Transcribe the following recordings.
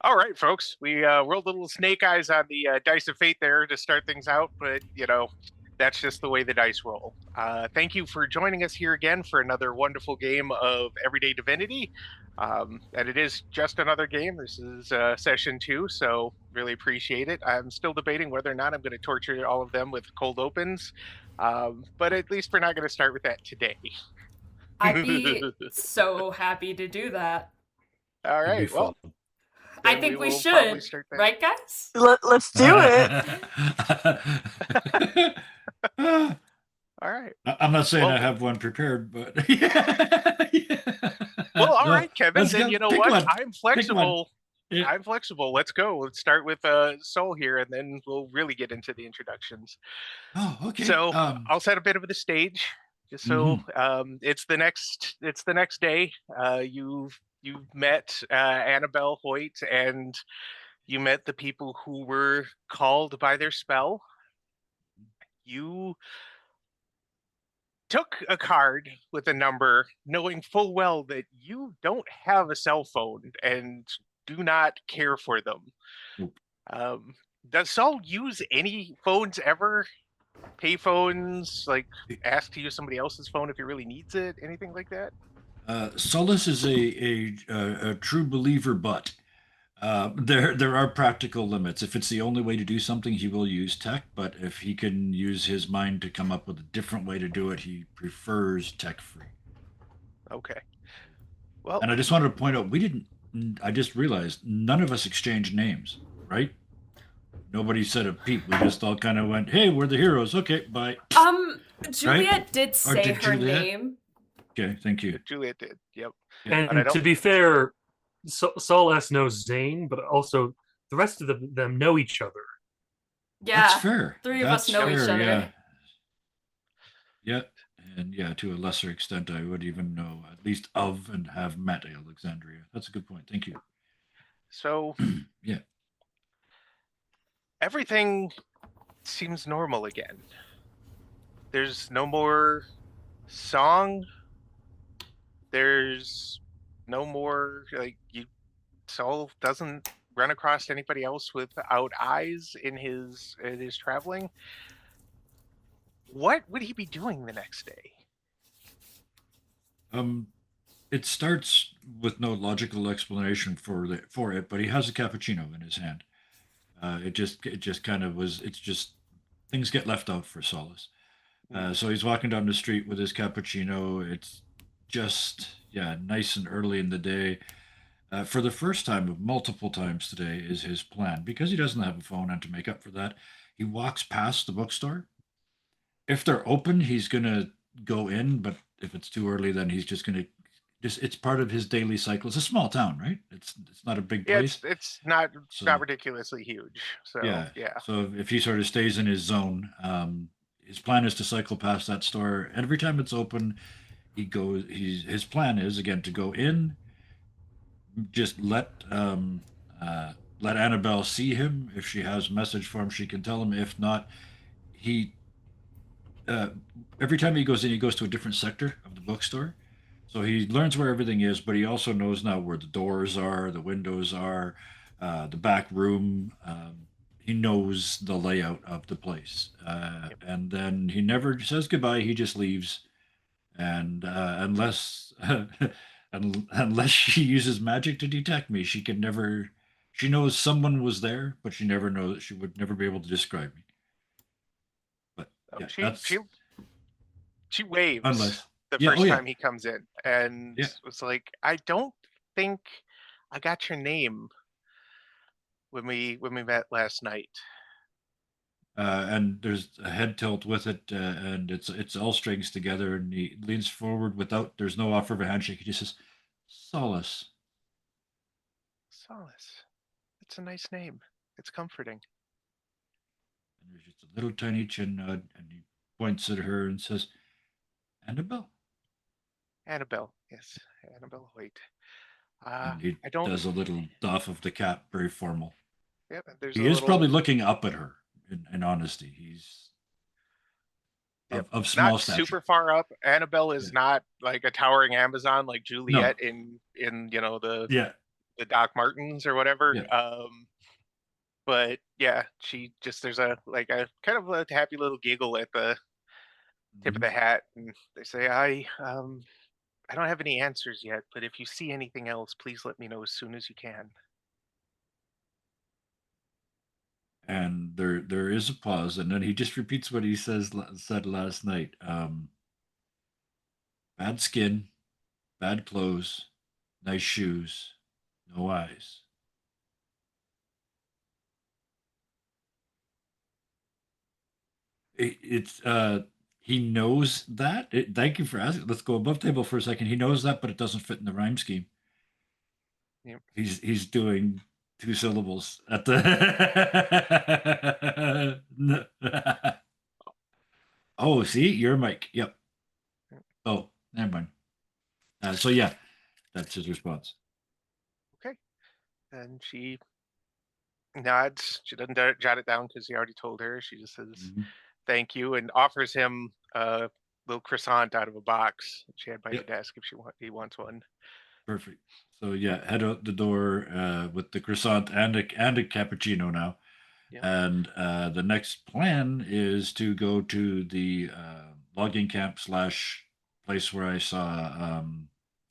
All right, folks. We rolled a little snake eyes on the dice of fate there to start things out, but that's just the way the dice roll. Thank you for joining us here again for another wonderful game of Everyday Divinity. And it is just another game. This is session 2, so really appreciate it. I'm still debating whether or not I'm going to torture all of them with cold opens, but at least we're not going to start with that today. I'd be so happy to do that. All It'd be right, fun. well, I then we think we will probably should, start that. right, guys? Let's do it. All right. I'm not saying Well, I have one prepared, but yeah. Well, all No, right, Kevin. let's Then go. you know Pick what? one. I'm Pick one. flexible. Yeah. I'm flexible. Let's go. Let's start with Soul here, and then we'll really get into the introductions. Oh, okay. So I'll set a bit of the stage, just so Mhm. it's the next day. You've met Annabelle Hoyt, and you met the people who were called by their spell. You took a card with a number, knowing full well that you don't have a cell phone and do not care for them. Nope. Does Saul use any phones ever? Pay phones, like ask to use somebody else's phone if he really needs it, anything like that? Solus is a true believer, but there are practical limits. If it's the only way to do something, he will use tech. But if he can use his mind to come up with a different way to do it, he prefers tech free. Okay. Well, And I just wanted to point out, we didn't. I just realized none of us exchanged names, right? Nobody said a peep. We just all kind of went, "Hey, we're the heroes." Okay, bye. Juliet did Or say did her Juliet? name. Okay, thank you. Juliet did. Yep. Yeah. But I And to don't. be fair, Saul S knows Zane, but also the rest of them know each other. Yeah, That's fair. three of That's us know fair, each other. Yeah. Yeah. And yeah, to a lesser extent, I would even know at least of and have met Alexandria. That's a good point. Thank you. So Yeah. everything seems normal again. There's no more song. There's no more like you. Saul doesn't run across anybody else without eyes in his traveling. What would he be doing the next day? Um, it starts with no logical explanation for it, but he has a cappuccino in his hand. It just kind of was. It's just things get left out for Solace. So he's walking down the street with his cappuccino. It's just, yeah, nice and early in the day. For the first time of multiple times today is his plan. Because he doesn't have a phone, and to make up for that, he walks past the bookstore. If they're open, he's going to go in, but if it's too early, then he's just going to it's part of his daily cycle. It's a small town, right? It's not a big Yeah, place. it's not ridiculously huge. So Yeah. yeah. So if he sort of stays in his zone, his plan is to cycle past that store. And every time it's open, his plan is again to go in, just let Annabelle see him. If she has a message for him, she can tell him. If not, he uh, every time he goes in, he goes to a different sector of the bookstore. So he learns where everything is, but he also knows now where the doors are, the windows are, the back room. He knows the layout of the place, Yep. and then he never says goodbye. He just leaves, and unless unless she uses magic to detect me, she can never. She knows someone was there, but she never knows. She would never be able to describe me. But Oh, yeah, she that's she she waves unless. the Yeah. Oh first yeah. time he comes in and Yeah. was like, "I don't think I got your name when we met last night." And there's a head tilt with it, and it's all strings together. And he leans forward without. There's no offer of a handshake. He just says, "Solace." Solace. It's a nice name. It's comforting. And there's just a little tiny chin nod, and he points at her and says, "Annabelle." Annabelle. Yes, Annabelle Hoyt. And he I don't. does a little doff of the cap, very formal. Yeah, there's a He is probably little. looking up at her. In honesty, he's Yep. of Not small super stature. far up. Annabelle Yeah. is not like a towering Amazon like No. Juliet in the Yeah. the Doc Martens or whatever. Yeah. But yeah, she just there's a like a kind of a happy little giggle at the tip of Mhm. the hat, and they say, I don't have any answers yet, but if you see anything else, please let me know as soon as you can." And there is a pause, and then he just repeats what he said last night. Bad skin, bad clothes, nice shoes, no eyes. It's he knows that. Thank you for asking. Let's go above table for a second. He knows that, but it doesn't fit in the rhyme scheme. Yep. He's doing two syllables at the. Oh, see, your mic. Yep. Oh, never mind. So yeah, that's his response. Okay. And she nods. She doesn't jot it down because he already told her. She just says Mhm. thank you and offers him a little croissant out of a box she had by the Yep. desk if he wants one. Perfect. So yeah, head out the door with the croissant and a cappuccino now. Yep. And the next plan is to go to the logging camp slash place where I saw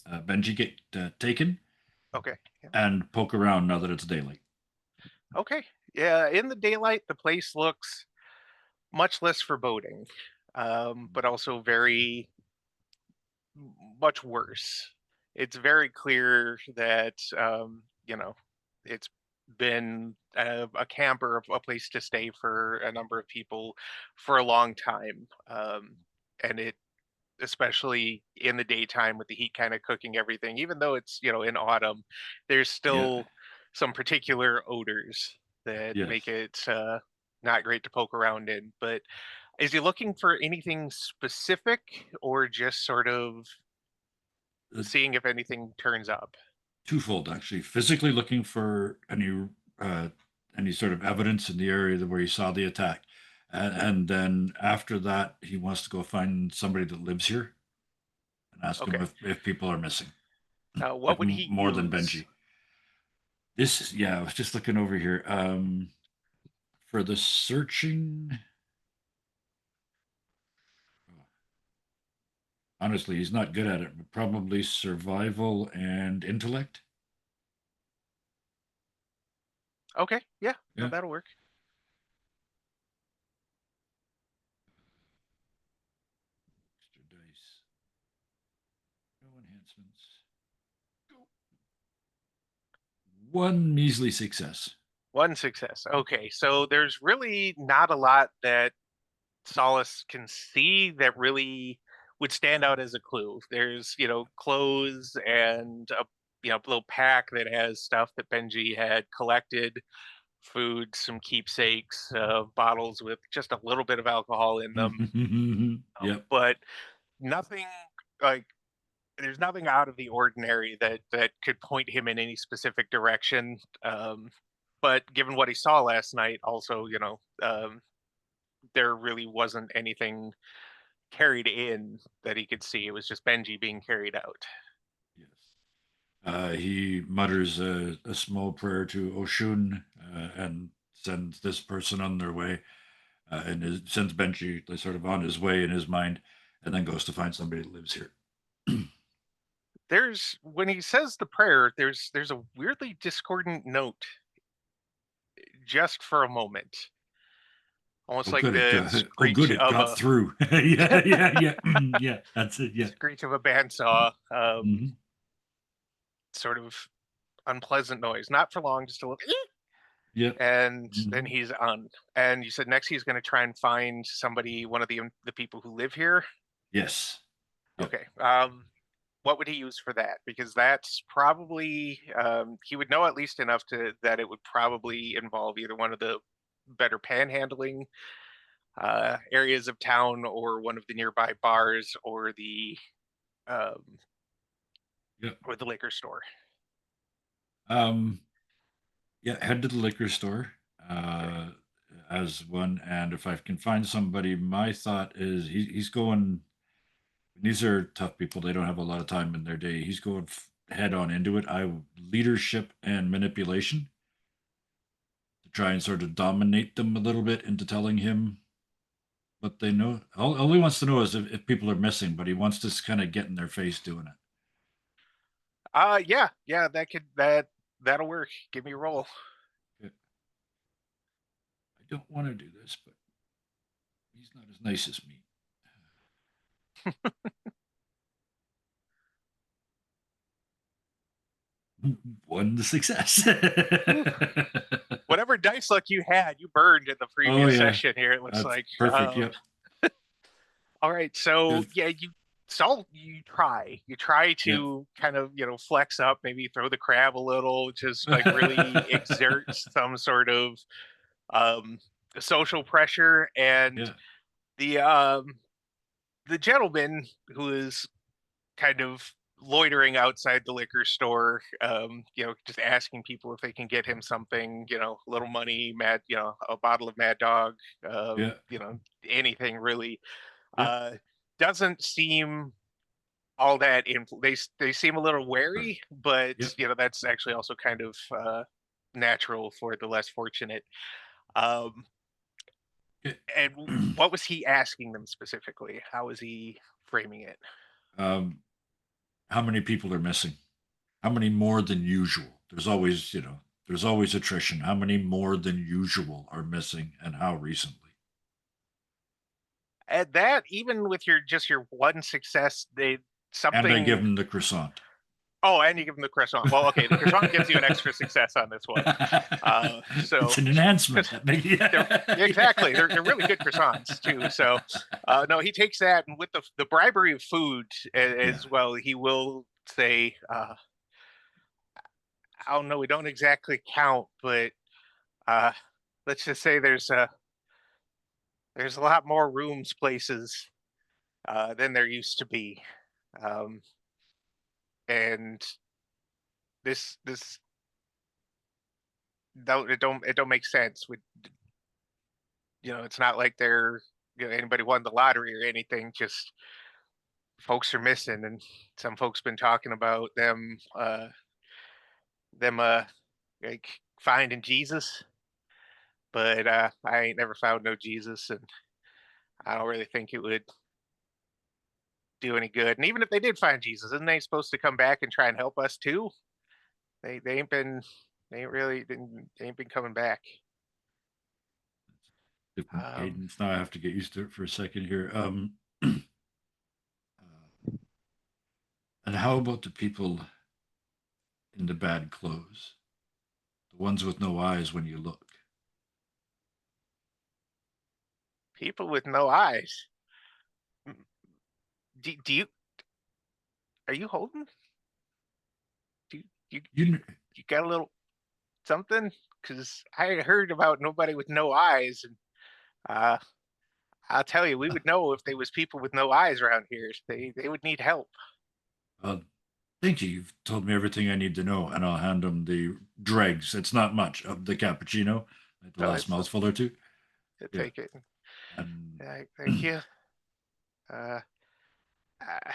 Benji get taken Okay. Yep. and poke around now that it's daylight. Okay. Yeah. In the daylight, the place looks much less foreboding, but also very much worse. It's very clear that it's been a camper, a place to stay for a number of people for a long time, and it especially in the daytime with the heat kind of cooking everything. Even though it's in autumn, there's Yeah. still some particular odors that Yes. make it not great to poke around in. But is he looking for anything specific or just sort of Uh, seeing if anything turns up? Twofold actually. Physically looking for any sort of evidence in the area where he saw the attack, and then after that he wants to go find somebody that lives here and ask him Okay. if people are missing, What like would he more than use? Benji. This is yeah. I was just looking over here. For the searching, honestly, he's not good at it. But probably survival and intellect. Okay. Yeah. No, Yeah. that'll work. Extra dice. No enhancements. One measly success. One success. Okay. So there's really not a lot that Solace can see that really would stand out as a clue. There's, clothes and a little pack that has stuff that Benji had collected, food, some keepsakes, bottles with just a little bit of alcohol in them. Yep. But nothing like there's nothing out of the ordinary that could point him in any specific direction. But given what he saw last night, also, there really wasn't anything carried in that he could see. It was just Benji being carried out. Yes. He mutters a small prayer to Oshun and sends this person on their way, sends Benji sort of on his way in his mind, and then goes to find somebody that lives here. There's when he says the prayer, there's a weirdly discordant note just for a moment, almost Oh, like good! It the got, oh, good! screech It of got a through. Yeah, yeah, yeah, yeah. That's it. Yeah. screech of a bandsaw, Hmm. sort of unpleasant noise. Not for long, just a little. Yep. And then Hmm. he's on. And you said next he's going to try and find somebody, one of the people who live here. Yes. Yep. Okay. What would he use for that? Because that's probably he would know at least enough to that it would probably involve either one of the better panhandling areas of town, or one of the nearby bars, um, Yep. or the liquor store. Um. Yeah. Head to the liquor store. Okay. Uh, as one, and if I can find somebody, my thought is he's going. These are tough people. They don't have a lot of time in their day. He's going head on into it. Leadership and manipulation to try and sort of dominate them a little bit into telling him what they know. All he wants to know is if people are missing, but he wants to kind of get in their face doing it. Yeah, that'll work. Give me a roll. I don't want to do this, but he's not as nice as me. One success. Whatever dice luck you had, you burned in the previous session here. It looks That's like perfect. Yep. All right, so Good. yeah, you try to kind of flex up, maybe throw the crab a little, just like really exert some sort of um, social pressure, and Yeah. the gentleman who is kind of loitering outside the liquor store, just asking people if they can get him something, a little money, a bottle of Mad Dog, Yeah. anything really. Yeah. Doesn't seem all that they seem a little Right. wary, but Yep. that's actually also kind of natural for the less fortunate. Um, Yeah. and what was he asking them specifically? How was he framing it? um, how many people are missing? How many more than usual? There's always attrition. How many more than usual are missing, and how recently? At that, even with your one success, they And I give something. him the croissant. Oh, and you give them the croissant. Well, okay, the croissant gives you an extra success on this one. It's So an enhancement. That maybe. exactly, they're really good croissants too. So no, he takes that, and with the bribery of food Yeah. as well, he will say, "I don't know, we don't exactly count, but uh, let's just say there's a lot more rooms, places than there used to be, um, and this don't it don't make sense with it's not like they're anybody won the lottery or anything, just folks are missing, and some folks been talking about them like finding Jesus, but I ain't never found no Jesus, and I don't really think it would do any good. And even if they did find Jesus, isn't they supposed to come back and try and help us too? They ain't been they ain't really been they ain't been coming back. Different um cadence. Now I have to get used to it for a second here. And how about the people in the bad clothes? The ones with no eyes when you look. People with no eyes. Do you are you holding? Do you You you, kn- you got a little something? Because I heard about nobody with no eyes, and uh, I'll tell you, we would know if there was people with no eyes around here. They would need help. uh, Thank you. You've told me everything I need to know, and I'll hand him the dregs. It's not much of the cappuccino, like the No, last it's mouthful or two. Yeah, take it. and Thank you. Uh, I,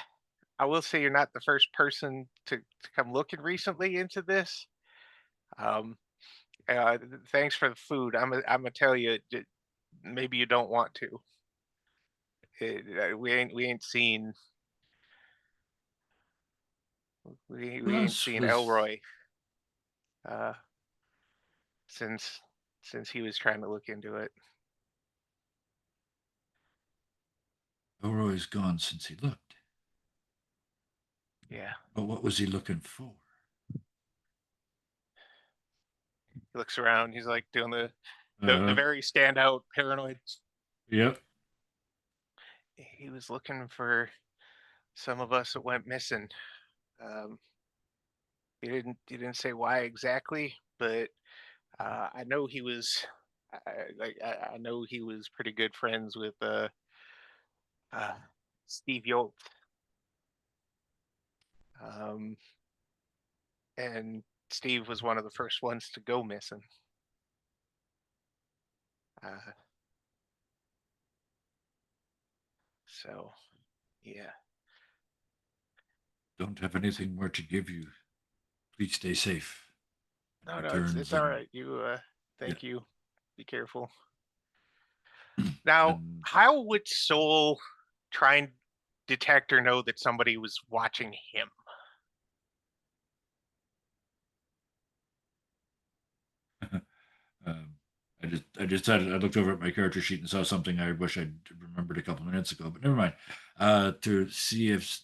I will say you're not the first person to come looking recently into this. Um, Thanks for the food. I'm gonna tell you, maybe you don't want to. We ain't seen we ain't Plus seen was Elroy uh, since he was trying to look into it. Elroy's gone since he looked. Yeah, But what was he looking for? he looks around. He's like doing the Uh, very standout paranoid. yep. He was looking for some of us that went missing. Um, he didn't say why exactly, but I know he was. I know he was pretty good friends with uh, Steve Yolt, um, and Steve was one of the first ones to go missing. Uh, so yeah, Don't have anything more to give you. Please stay safe. No, no, it's Returns all and right. You, yeah. thank you. Be careful. Now, And how would Soul try and detect or know that somebody was watching him? um, I looked over at my character sheet and saw something I wish I'd remembered a couple minutes ago, but never mind. To see if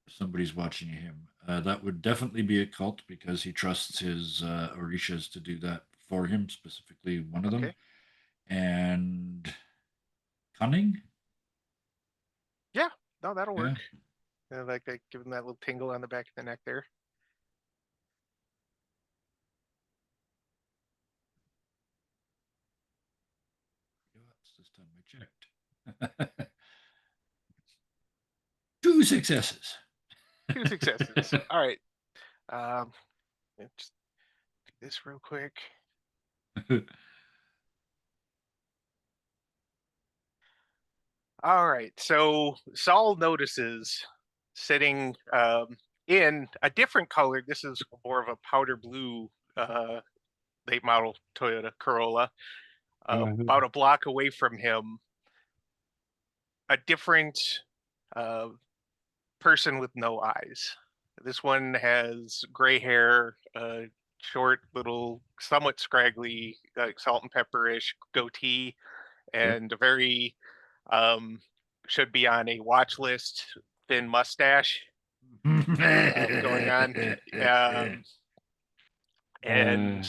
somebody's watching him, that would definitely be a cult because he trusts his Orishas to do that for him, specifically one of them, Okay. and cunning. Yeah. No, that'll Yeah. work. Like give him that little tingle on the back of the neck there. This time I checked. Two successes. 2 successes. All right. Let's just do this real quick. All right. So Saul notices sitting in a different color. This is more of a powder blue late model Toyota Corolla. About a block away from him, a different uh, person with no eyes. This one has gray hair, short, little, somewhat scraggly, like salt and pepper-ish goatee, and a very should be on a watch list thin mustache going on. Um, and uh,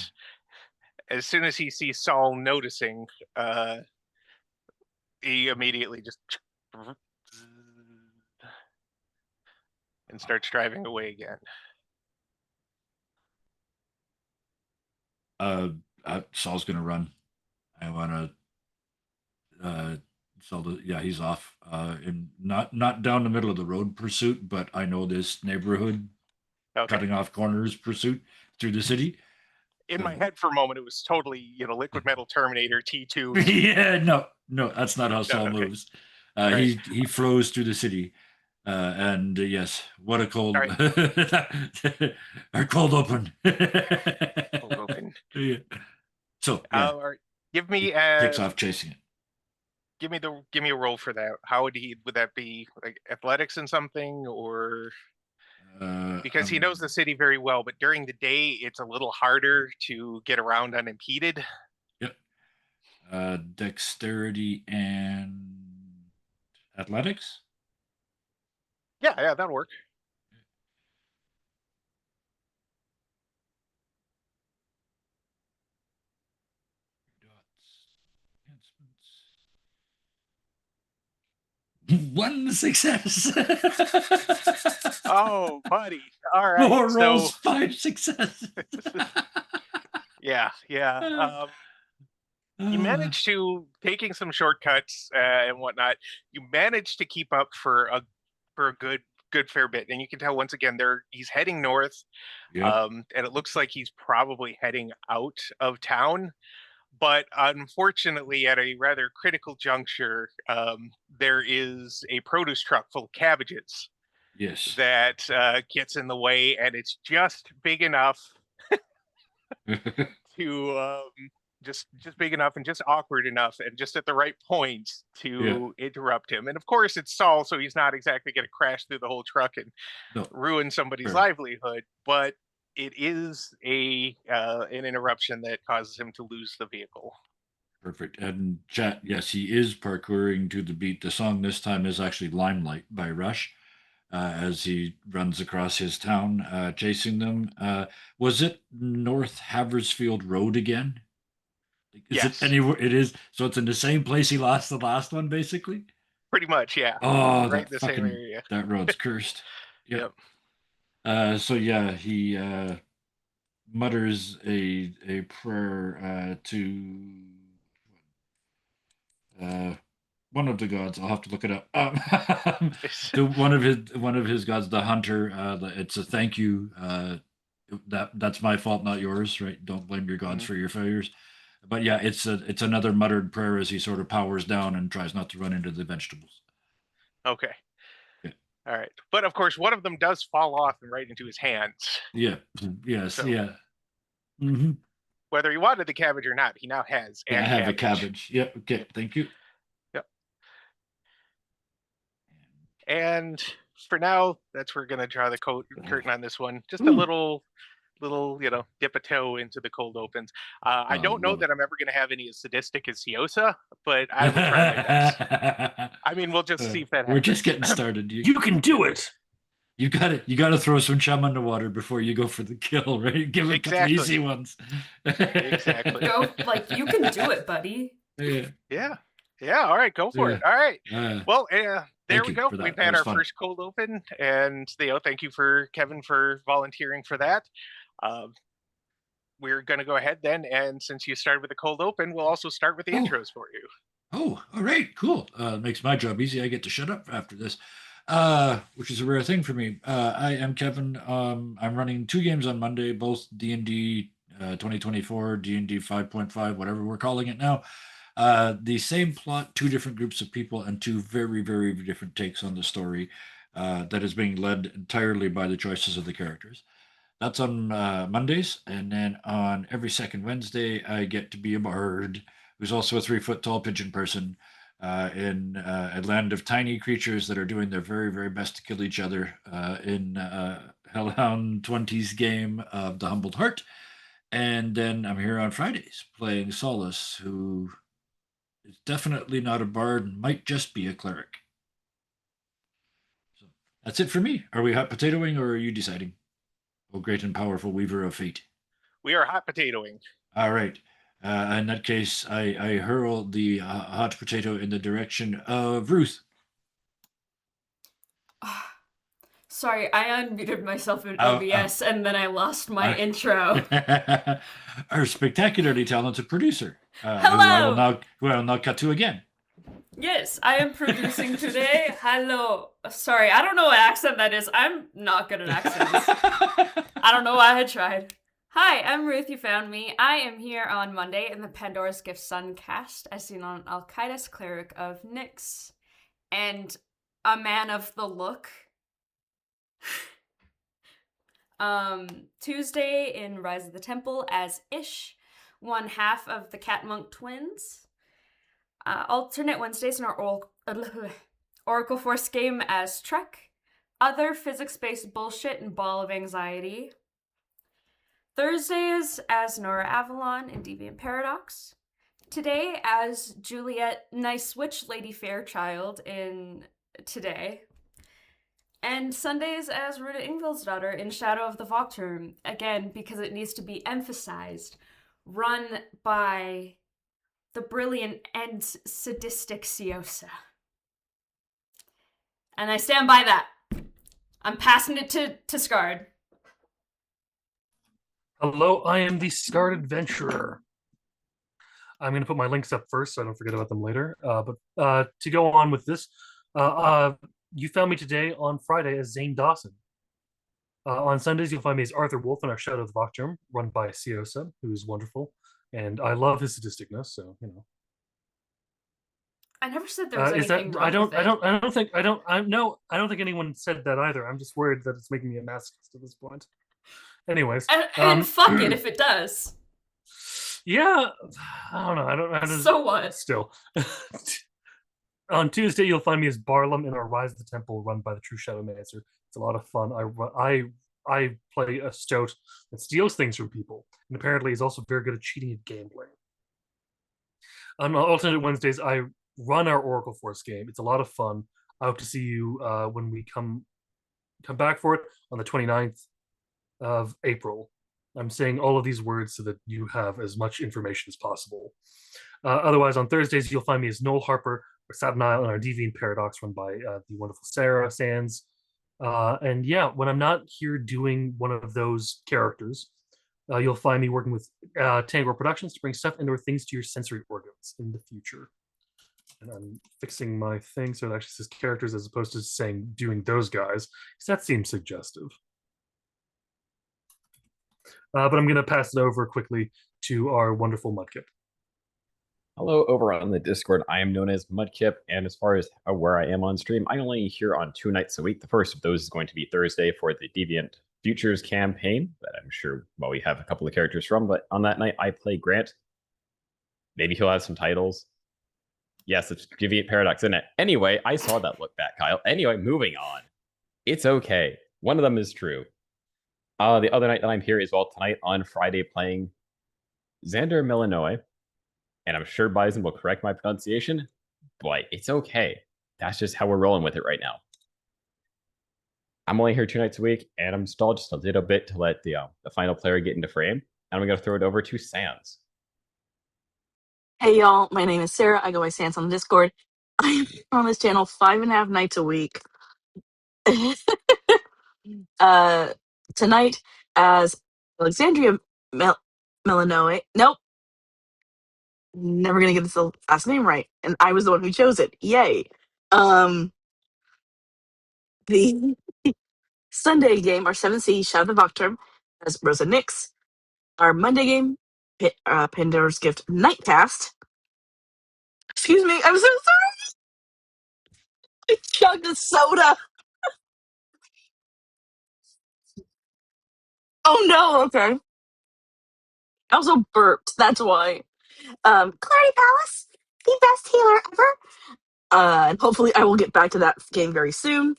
as soon as he sees Saul noticing, uh, he immediately just and starts driving away again. uh, Saul's gonna run. I want to. Saul, yeah, he's off. In not down the middle of the road pursuit, but I know this neighborhood Okay. cutting off corners pursuit through the city. In my So head for a moment, it was totally, Liquid Metal Terminator T2. yeah, no, that's not how No, Saul okay. moves. All right. He flows through the city, and yes, what a All cold, right. our cold open. Hold open. Yeah. So yeah, All right. Give he me takes off chasing it. give me a roll for that. How would that be like athletics and something, or because he knows the Um, city very well, but during the day it's a little harder to get around unimpeded. yep. Dexterity and athletics. Yeah, yeah, that'll work. One success. Oh, buddy. All right. Four So rolls, five successes. yeah, yeah. You Uh, managed to taking some shortcuts and whatnot. You managed to keep up for a good fair bit, and you can tell once again there he's heading north, yep. and it looks like he's probably heading out of town. But unfortunately, at a rather critical juncture, there is a produce truck full of cabbages Yes. that gets in the way, and it's just big enough to just big enough and just awkward enough and just at the right point Yeah. to interrupt him. And of course, it's Saul, so he's not exactly going to crash through the whole truck and No. ruin somebody's Fair. livelihood, but it is a an interruption that causes him to lose the vehicle. Perfect. And chat, yes, he is parkouring to the beat. The song this time is actually Limelight by Rush. As he runs across his town, chasing them. Was it North Haversfield Road again? Is it Yes, anywhere? It is. So it's in the same place he lost the last one, basically. pretty much. Yeah, Oh, right that in the same fucking area. that road's cursed. Yep. Yep. So yeah, he mutters a prayer to uh, one of the gods. I'll have to look it up. To one of his gods, the hunter. It's a thank you. That's my fault, not yours. Right? Don't blame your gods Mhm. for your failures. But yeah, it's another muttered prayer as he sort of powers down and tries not to run into the vegetables. Okay. Yeah. All right. But of course, one of them does fall off and right into his hands. Yeah. Yes. So- Yeah. Mm-hmm. Whether he wanted the cabbage or not, he now has Yeah, I a have cabbage. a cabbage. Yep. Okay. Thank you. And for now, that's where we're going to draw the curtain on this one. Just a Ooh. little, dip a toe into the cold opens. I Oh, don't know love that I'm ever going to have any as sadistic as Siosa, but I will try my best. I mean, we'll just see if that happens. We're just getting started. You can do it. You got it. You got to throw some chum underwater before you go for the kill, right? Give it the easy ones. Exactly. Go, like, you can do it, buddy. Yeah. Yeah. All right. Go for it. All right. Well, there Thank we you go. for that. We've That had was our fun. first cold open, and thank you for Kevin for volunteering for that. We're going to go ahead then, and since you started with the cold open, we'll also start with the intros for you. Oh, all right, cool. Makes my job easy. I get to shut up after this, which is a rare thing for me. I am Kevin. I'm running 2 games on Monday, both D&D 2024, D&D 5.5, whatever we're calling it now. The same plot, 2 different groups of people, and 2 very, very different takes on the story that is being led entirely by the choices of the characters. That's on Mondays, and then on every second Wednesday, I get to be a bard who's also a 3-foot tall pigeon person in a land of tiny creatures that are doing their very, very best to kill each other in Hellhound 20's game of The Humbled Heart. And then I'm here on Fridays playing Solace, who is definitely not a bard and might just be a cleric. So that's it for me. Are we hot potatoing, or are you deciding? Oh, great and powerful weaver of fate. We are hot potatoing. All right. In that case, I hurl the hot potato in the direction of Ruth. Sorry, I unmuted myself in OBS and then I lost my intro. Our spectacularly talented producer. Hello! Who I will now cut to again. Yes, I am producing today. Hello. Sorry, I don't know what accent that is. I'm not good at accents. I don't know why I tried. Hi, I'm Ruth. You found me. I am here on Monday in the Pandora's Gift Suncast as seen on Al-Qaeda's cleric of Nyx and a man of the look. Tuesday in Rise of the Temple as Ish, one half of the Cat Monk twins. Alternate Wednesdays in our Oracle Force game as Trek. Other physics-based bullshit and Ball of Anxiety. Thursdays as Nora Avalon in Deviant Paradox. Today as Juliet Nice Witch Lady Fairchild in Today. And Sundays as Ruta Ingvild's daughter in Shadow of the Vocturm. Again, because it needs to be emphasized. Run by the brilliant and sadistic Siosa. And I stand by that. I'm passing it to Scard. Hello, I am the Scarred Adventurer. I'm going to put my links up first so I don't forget about them later. But to go on with this, you found me today on Friday as Zane Dawson. On Sundays, you'll find me as Arthur Wolf in our Shadow of the Vocturm, run by Siosa, who's wonderful. And I love his sadisticness, so, you know. I never said there was anything wrong with it. I don't think anyone said that either. I'm just worried that it's making me a masochist at this point. Anyways, and fuck it if it does. Yeah, I don't know. So what? Still, on Tuesday you'll find me as Barlam in our Rise of the Temple, run by the True Shadowmancer. It's a lot of fun. I play a stoat that steals things from people, and apparently is also very good at cheating at gambling. On alternate Wednesdays, I run our Oracle Force game. It's a lot of fun. I hope to see you when we come back for it on the 29th of April. I'm saying all of these words so that you have as much information as possible. Otherwise, on Thursdays, you'll find me as Noel Harper or Staten Isle in our Deviant Paradox, run by the wonderful Sarah Sands. And yeah, when I'm not here doing one of those characters, you'll find me working with Tangor Productions to bring stuff and or things to your sensory organs in the future. And I'm fixing my thing so it actually says characters as opposed to saying doing those guys, because that seems suggestive. But I'm going to pass it over quickly to our wonderful Mudkip. Hello, over on the Discord. I am known as Mudkip, and as far as where I am on stream, I only here on 2 nights a week. The first of those is going to be Thursday for the Deviant Futures campaign that I'm sure, well, we have a couple of characters from, but on that night I play Grant. Maybe he'll have some titles. Yes, it's Deviant Paradox, isn't it? Anyway, I saw that look back, Kyle. Anyway, moving on. It's okay. One of them is true. The other night that I'm here is, well, tonight on Friday playing Xander Milanoy. And I'm sure Bison will correct my pronunciation, but it's okay. That's just how we're rolling with it right now. I'm only here 2 nights a week, and I'm stalled just a little bit to let the final player get into frame. And I'm going to throw it over to Sans. Hey y'all, my name is Sarah. I go by Sans on the Discord. I'm on this channel 5.5 nights a week. Tonight as Alexandria Melanoe. Nope, never gonna get this last name right, and I was the one who chose it. Yay! The Sunday game, our 7C Shadow of the Nocturne, as Rosa Nix. Our Monday game, Pandora's Gift Nightcast. Excuse me, I'm so sorry. I chugged a soda. Oh no, okay. I also burped, that's why. Clarity Palace, the best healer ever. And hopefully I will get back to that game very soon.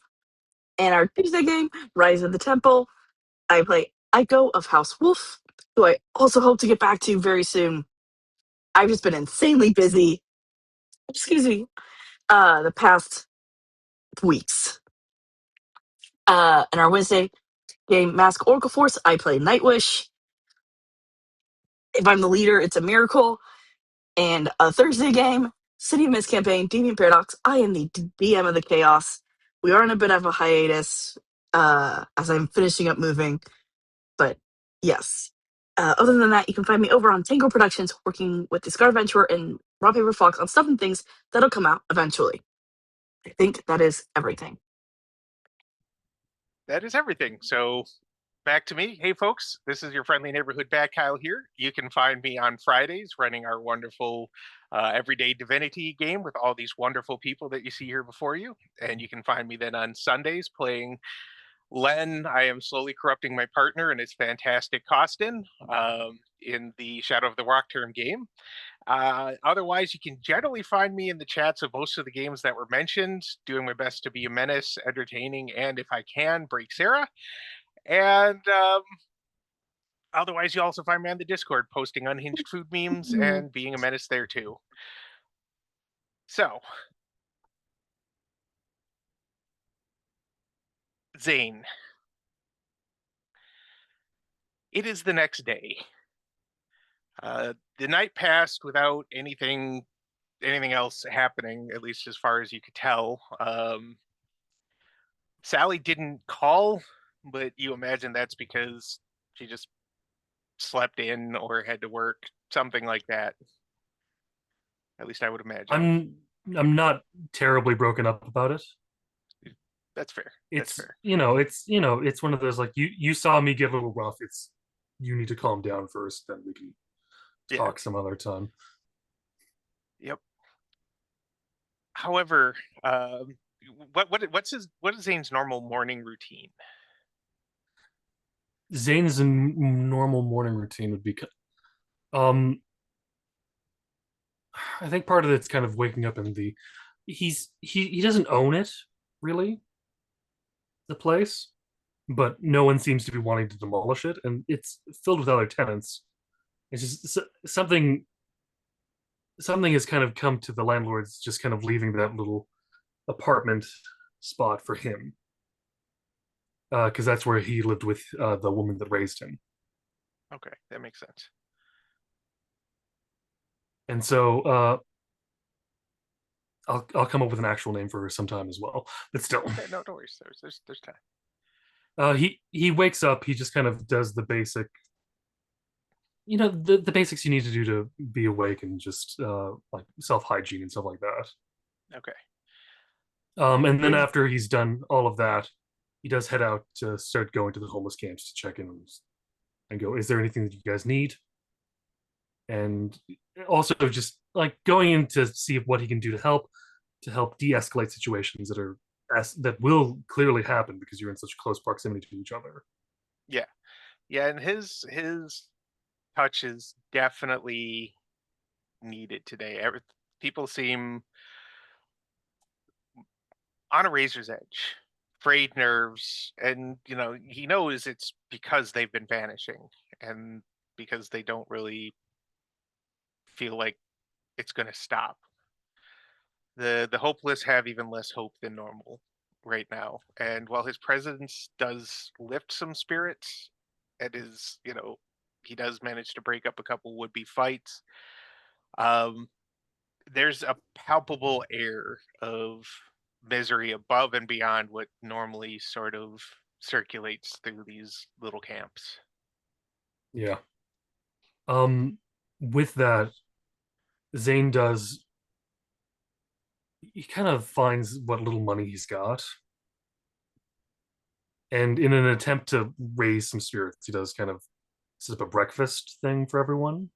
And our Tuesday game, Rise of the Temple, I play Aiko of House Wolf, who I also hope to get back to very soon. I've just been insanely busy, excuse me, the past weeks. And our Wednesday game, Mask Oracle Force, I play Nightwish. If I'm the leader, it's a miracle. And a Thursday game, City of Mist campaign, Deviant Paradox. I am the DM of the Chaos. We are in a bit of a hiatus as I'm finishing up moving. But yes. Other than that, you can find me over on Tango Productions working with the Scar Adventurer and Rock Paper Fox on stuff and things that'll come out eventually. I think that is everything. That is everything. So back to me. Hey, folks, this is your friendly neighborhood Bat Kyle here. You can find me on Fridays running our wonderful everyday Divinity game with all these wonderful people that you see here before you. And you can find me then on Sundays playing Len. I am slowly corrupting my partner and his fantastic Costin in the Shadow of the Nocturne game. Otherwise, you can generally find me in the chats of most of the games that were mentioned, doing my best to be a menace, entertaining, and if I can, break Sarah. And otherwise, you also find me on the Discord posting unhinged food memes and being a menace there too. So, Zane. It is the next day. The night passed without anything else happening, at least as far as you could tell. Sally didn't call, but you imagine that's because she just slept in or had to work, something like that. At least I would imagine. I'm not terribly broken up about it. That's fair. It's That's fair. it's one of those, like, you saw me get a little rough. It's, you need to calm down first, then we can talk some other time. Yep. However, what is Zane's normal morning routine? Zane's normal morning routine would be, I think part of it's kind of waking up in the, he doesn't own it really, the place, but no one seems to be wanting to demolish it, and it's filled with other tenants. It's just something has kind of come to the landlord's just kind of leaving that little apartment spot for him, because that's where he lived with the woman that raised him. Okay, that makes sense. And so I'll come up with an actual name for her sometime as well. But still, okay, no worries. There's time. He wakes up. He just kind of does the basic, the basics you need to do to be awake, and just like self-hygiene and stuff like that. Okay. And then after he's done all of that, he does head out to start going to the homeless camps to check in and go, is there anything that you guys need? and also just like going in to see what he can do to help de-escalate situations that will clearly happen because you're in such close proximity to each other. Yeah, yeah, and his touch is definitely needed today. People seem on a razor's edge, frayed nerves, and he knows it's because they've been vanishing and because they don't really feel like it's going to stop. The hopeless have even less hope than normal right now. And while his presence does lift some spirits, it is, he does manage to break up a couple would-be fights. Um, there's a palpable air of misery above and beyond what normally sort of circulates through these little camps. Yeah. With that, Zane does he kind of finds what little money he's got. And in an attempt to raise some spirits, he does kind of set up a breakfast thing for everyone,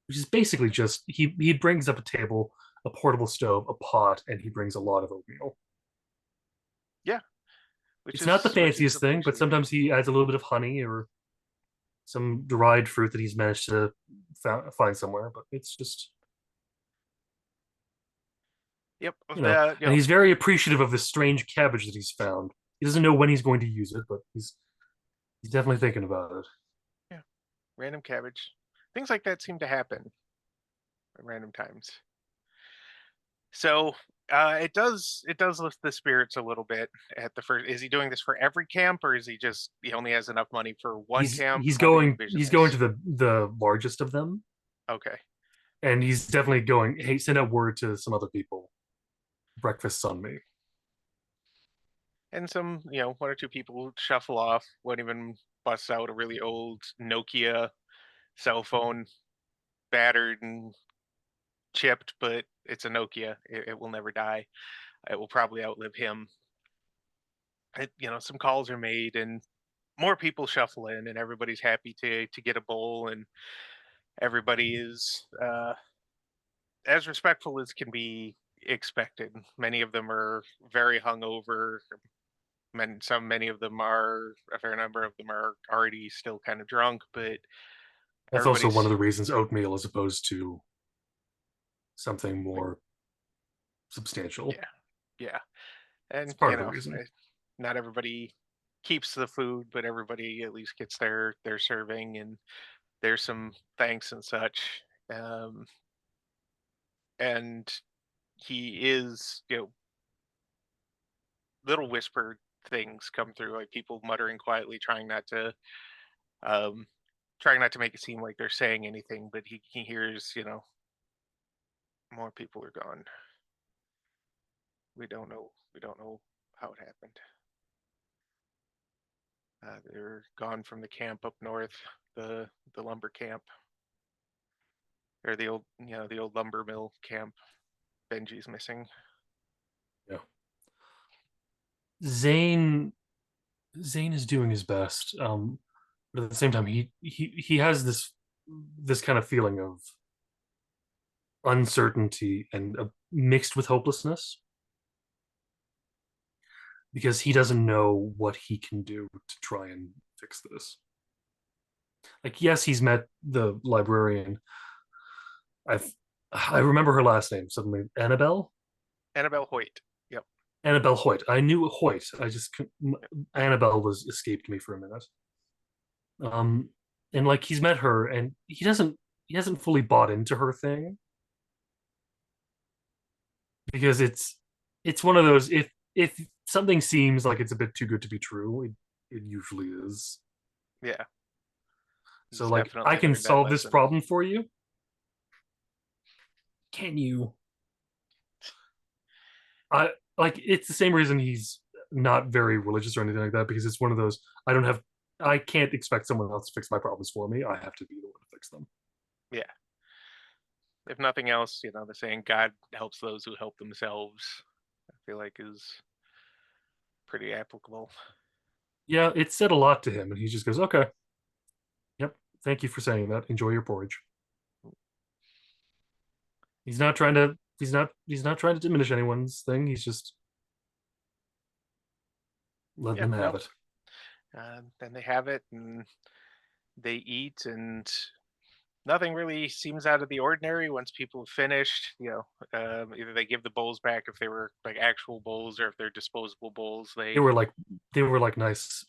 which is basically just he brings up a table, a portable stove, a pot, and he brings a lot of oatmeal. Yeah, which It's not the is fanciest thing, but appreciated. sometimes he adds a little bit of honey or some dried fruit that he's managed to find somewhere. But it's just Yep, and he's very appreciative of this strange cabbage that he's found. He doesn't know when he's going to use it, but he's definitely thinking about it. yeah, random cabbage. Things like that seem to happen at random times. So it does lift the spirits a little bit at the first. Is he doing this for every camp, or is he only has enough money for one camp? How do you envision He's going this? to the largest of them, Okay, and he's definitely going. Hey, send out word to some other people. Breakfast's on me. and some one or two people shuffle off. One even busts out a really old Nokia cell phone, battered and chipped, but it's a Nokia. It will never die. It will probably outlive him. Some calls are made and more people shuffle in, and everybody's happy to get a bowl, and everybody is as respectful as can be expected. Many of them are very hungover. Many of them are a fair number of them are already still kind of drunk, but That's also one everybody's of the reasons oatmeal as opposed to something like, more substantial. yeah, yeah, It's and part of the reason. not everybody keeps the food, but everybody at least gets their serving, and there's some thanks and such. Um, and he is, little whispered things come through, like people muttering quietly, um, trying not to make it seem like they're saying anything, but he hears, more people are gone. We don't know how it happened. They're gone from the camp up north, the lumber camp, or the old lumber mill camp. Benji's missing. Yeah. Zane Zane is doing his best. But at the same time, he has this kind of feeling of uncertainty and mixed with hopelessness because he doesn't know what he can do to try and fix this. Like, yes, he's met the librarian. I remember her last name suddenly. Annabelle Hoyt. Yep. Annabelle Hoyt. I knew Hoyt. Annabelle was escaped me for a minute. Um, and like he's met her, and he hasn't fully bought into her thing because it's one of those if something seems like it's a bit too good to be true, it usually is. Yeah. So He's like I definitely can learned that solve this lesson. problem for you. Can you? I like it's the same reason he's not very religious or anything like that because it's one of those I can't expect someone else to fix my problems for me. I have to be the one to fix them. Yeah. If nothing else, the saying God helps those who help themselves, I feel like is pretty applicable. Yeah, it said a lot to him, and he just goes, "Okay, yep, thank you for saying that. Enjoy your porridge." He's not trying to. He's not trying to diminish anyone's thing. He's just letting Yeah, them have well, it. then they have it and they eat, and nothing really seems out of the ordinary once people have finished. Either they give the bowls back if they were like actual bowls, or if they're disposable bowls, They they. were like they were like nice.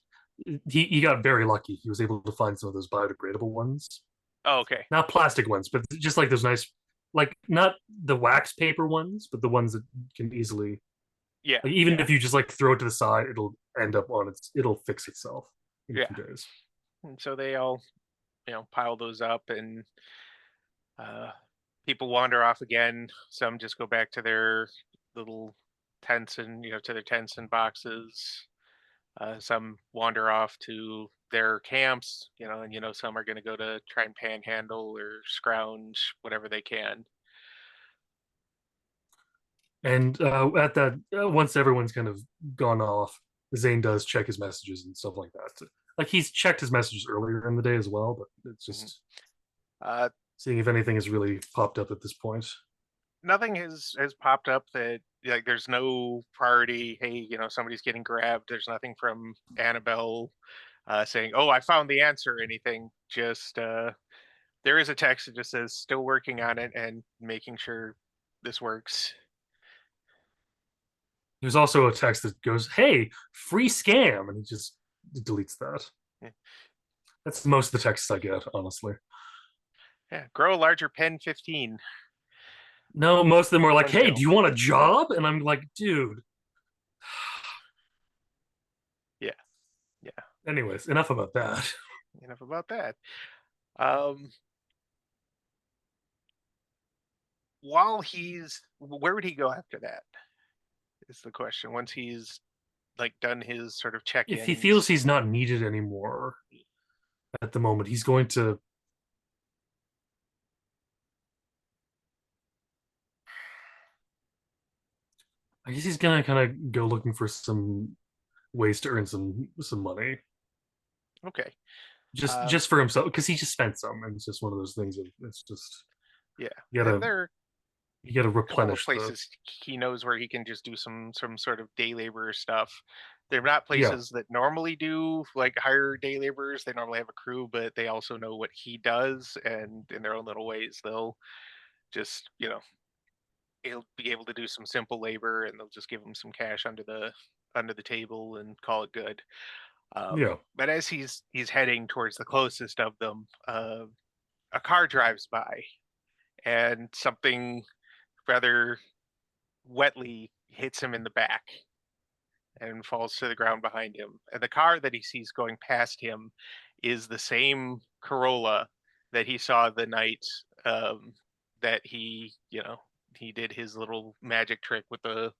He got very lucky. He was able to find some of those biodegradable ones, Oh, okay. not plastic ones, but just like those nice, like not the wax paper ones, but the ones that can easily, Yeah, like even yeah, if you just like throw it to the side, it'll end up on it'll fix itself in a yeah. few days. And so they all, pile those up, and uh, people wander off again. Some just go back to their little tents and to their tents and boxes. Some wander off to their camps, and some are going to go to try and panhandle or scrounge whatever they can. And at that, once everyone's kind of gone off, Zane does check his messages and stuff like that. Like he's checked his messages earlier in the day as well, but it's Mhm. just Uh, seeing if anything has really popped up at this point. Nothing has popped up that, like, there's no priority. Hey, somebody's getting grabbed. There's nothing from Annabelle saying, "Oh, I found the answer," or anything. Just there is a text that just says, "Still working on it and making sure this works." There's also a text that goes, "Hey, free scam," and he just deletes that. Yeah. That's most of the texts I get, honestly. Yeah, grow a larger pen 15. No, most of them are like, One "Hey, do kill. you want a job?" And I'm like, "Dude." Yeah, yeah. Anyways, enough about that. Enough about that. Um, where would he go after that? Is the question. Once he's like done his sort of If he feels check-ins. he's not needed anymore at the moment, he's going to. I guess he's gonna kind of go looking for some ways to earn some money, Okay. just for himself, because he just spent some, and it's just one of those things. It's just Yeah. you And gotta there are you gotta a couple of replenish the. places he knows where he can just do some sort of day labor stuff. They're not Yeah, places that normally do like hire day laborers. They normally have a crew, but they also know what he does, and in their own little ways, they'll just, he'll be able to do some simple labor, and they'll just give him some cash under the table and call it good. yeah. But as he's heading towards the closest of them, a car drives by, and something rather wetly hits him in the back and falls to the ground behind him. And the car that he sees going past him is the same Corolla that he saw the night that he did his little magic trick with the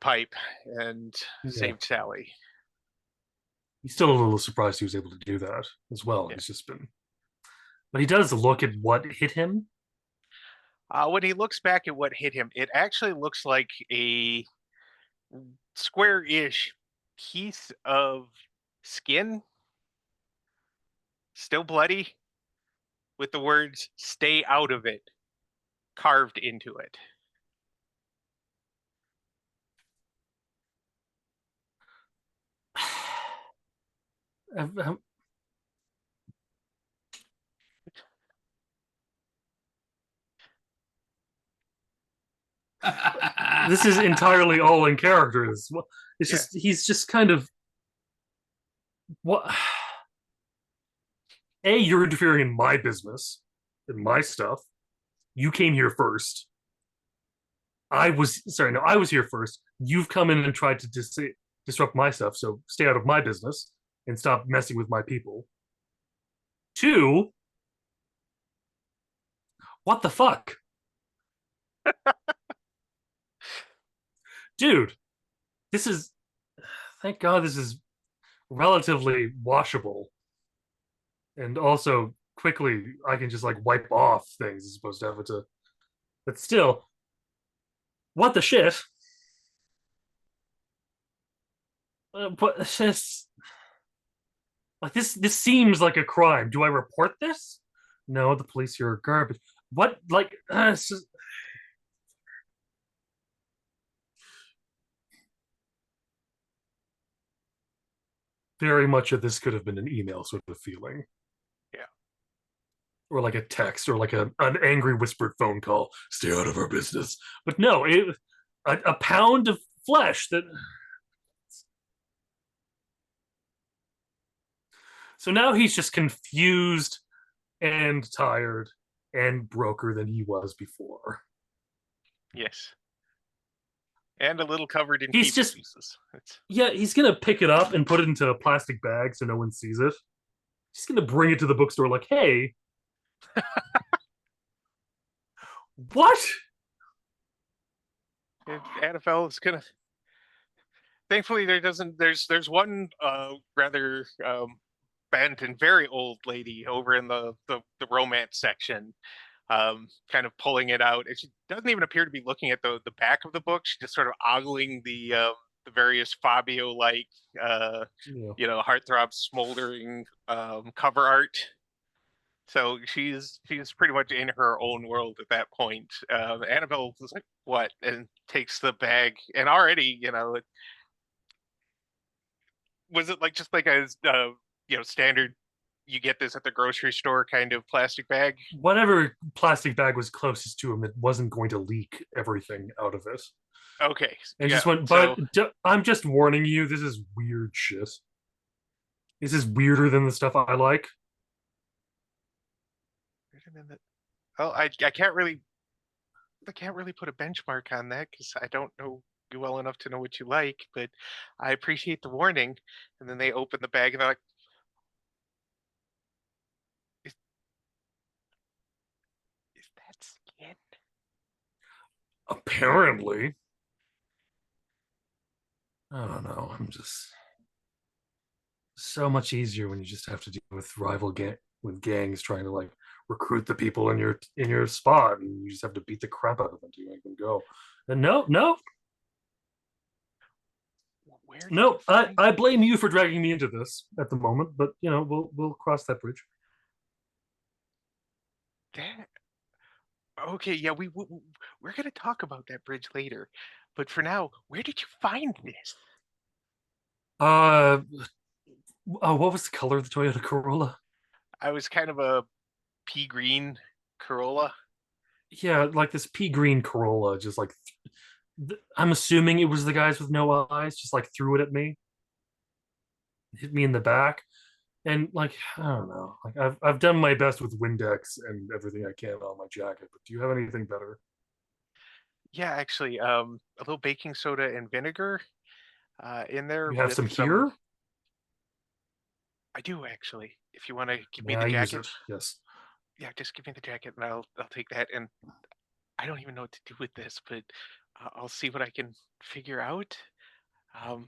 pipe and Yeah, saved Sally. he's still a little surprised he was able to do that as well. Yeah. He's just been, but he does look at what hit him. When he looks back at what hit him, it actually looks like a square-ish piece of skin, still bloody, with the words "Stay out of it" carved into it. This is entirely all in character. It's Yeah. just he's just kind of what. A, you're interfering in my business, in my stuff. You came here first. I was sorry, no, I was here first. You've come in and tried to disrupt my stuff, so stay out of my business and stop messing with my people. Two, what the fuck? Dude, this is thank God this is relatively washable. And also quickly I can just like wipe off things as opposed to have it to but still, what the shit? But this like this seems like a crime. Do I report this? No, the police here are garbage. What? Like, very much of this could have been an email sort of feeling. Yeah. Or like a text, or like an angry whispered phone call. Stay out of our business. But no, a pound of flesh that. So now he's just confused and tired and broker than he was before. Yes. And a little covered in He's people just pieces. Yeah, he's gonna pick it up and put it into a plastic bag so no one sees it. He's gonna bring it to the bookstore like, hey, what? Annabelle is gonna. Thankfully, there's one rather bent and very old lady over in the romance section, kind of pulling it out. And she doesn't even appear to be looking at the back of the book. She's just sort of ogling the various Fabio like heartthrob smoldering cover art. So she's pretty much in her own world at that point. Annabelle was like, "What?" and takes the bag, and already, was it like just like a standard? You get this at the grocery store kind of plastic bag. Whatever plastic bag was closest to him, it wasn't going to leak everything out of it. Okay, And yeah. just went, but I'm just warning you, this is weird shit. This is weirder than the stuff I like. Oh, I can't really put a benchmark on that because I don't know you well enough to know what you like, but I appreciate the warning. And then they open the bag and they're like, is that skin? Apparently. I don't know. I'm just so much easier when you just have to deal with with gangs trying to like recruit the people in your spot, and you just have to beat the crap out of them to make them go. And no, Where did no, you find I blame you for dragging me into this at the moment, but we'll cross that bridge. that? Okay, yeah, we're gonna talk about that bridge later, but for now, where did you find this? Uh, what was the color of the Toyota Corolla? I was kind of a pea green Corolla. Yeah, like this pea green Corolla, just like I'm assuming it was the guys with no eyes, just like threw it at me, hit me in the back. And like I don't know, like I've done my best with Windex and everything I can on my jacket, but do you have anything better? Yeah, actually, a little baking soda and vinegar in there You have with some some. here? I do actually. If you want to give me May the I use jacket, it? Yes. yeah, just give me the jacket and I'll take that. And I don't even know what to do with this, but I'll see what I can figure out. Um,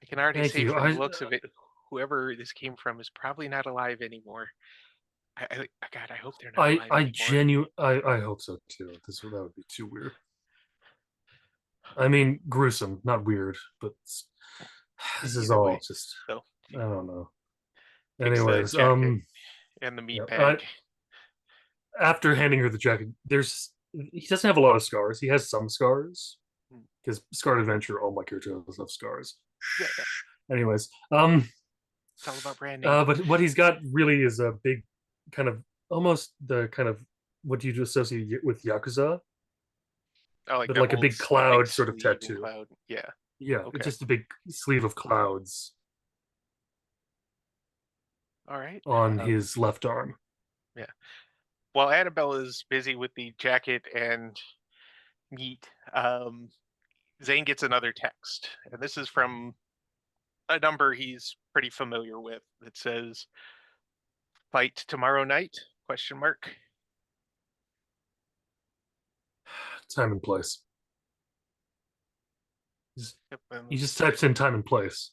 I can already Thank say you. from the looks of it, whoever this came from is probably not alive anymore. God, I hope they're not alive anymore. I hope so too. That would be too weird. I mean, gruesome, not weird, but this is Either all way, just so I don't know. takes the Anyways, jacket and the meat I, bag. after handing her the jacket, he doesn't have a lot of scars. He has some scars Hmm. because Scarred Adventure, all my characters have scars. Yeah, yeah, Anyways, it's all about branding. but what he's got really is a big kind of almost the kind of what do you associate with Yakuza, Oh, like but a like a whole big a big cloud sort of sleeve and tattoo. cloud. Yeah. Yeah, Okay. just a big sleeve of clouds All right. on his left arm. Yeah. While Annabelle is busy with the jacket and meat, Zane gets another text, and this is from a number he's pretty familiar with. That says, "Fight tomorrow night?" Question mark. Time and place. Yep, He just types in time and place,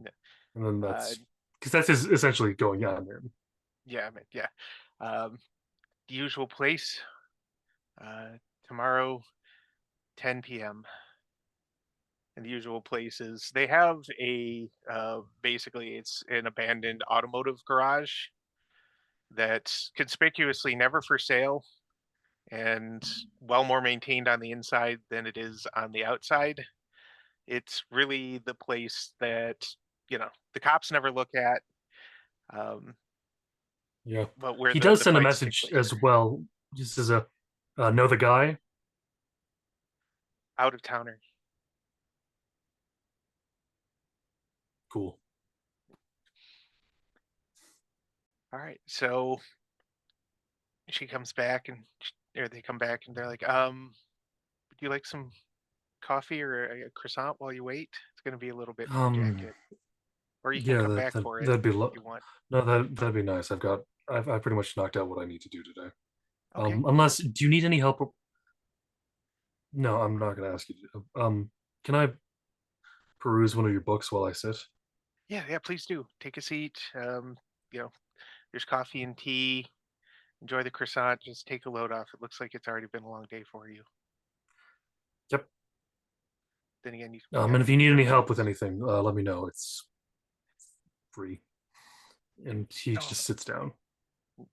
yeah. and then that's because that's his essentially going on there. Yeah, I mean, yeah. The usual place. Uh, Tomorrow, 10 p.m. And the usual places. They have a basically it's an abandoned automotive garage that's conspicuously never for sale. and well more maintained on the inside than it is on the outside. It's really the place that, the cops never look at, um, Yeah. but where He the does send a fights take message place. as well, just as a know the guy. Out of towner. Cool. All right, so she comes back or they come back and they're like, would you like some coffee or a croissant while you wait? It's going to be a little bit from jacket, or you can Yeah, come back for it that'd be if you want. no, that'd be nice. I've pretty much knocked out what I need to do today. Okay. Unless, do you need any help? No, I'm not gonna ask you. Can I peruse one of your books while I sit? Yeah, please do. Take a seat. There's coffee and tea. Enjoy the croissant. Just take a load off. It looks like it's already been a long day for you. Yep. Then again, you And if you need your any help with meals. anything, let me know. It's free. And he Oh, just sits down. all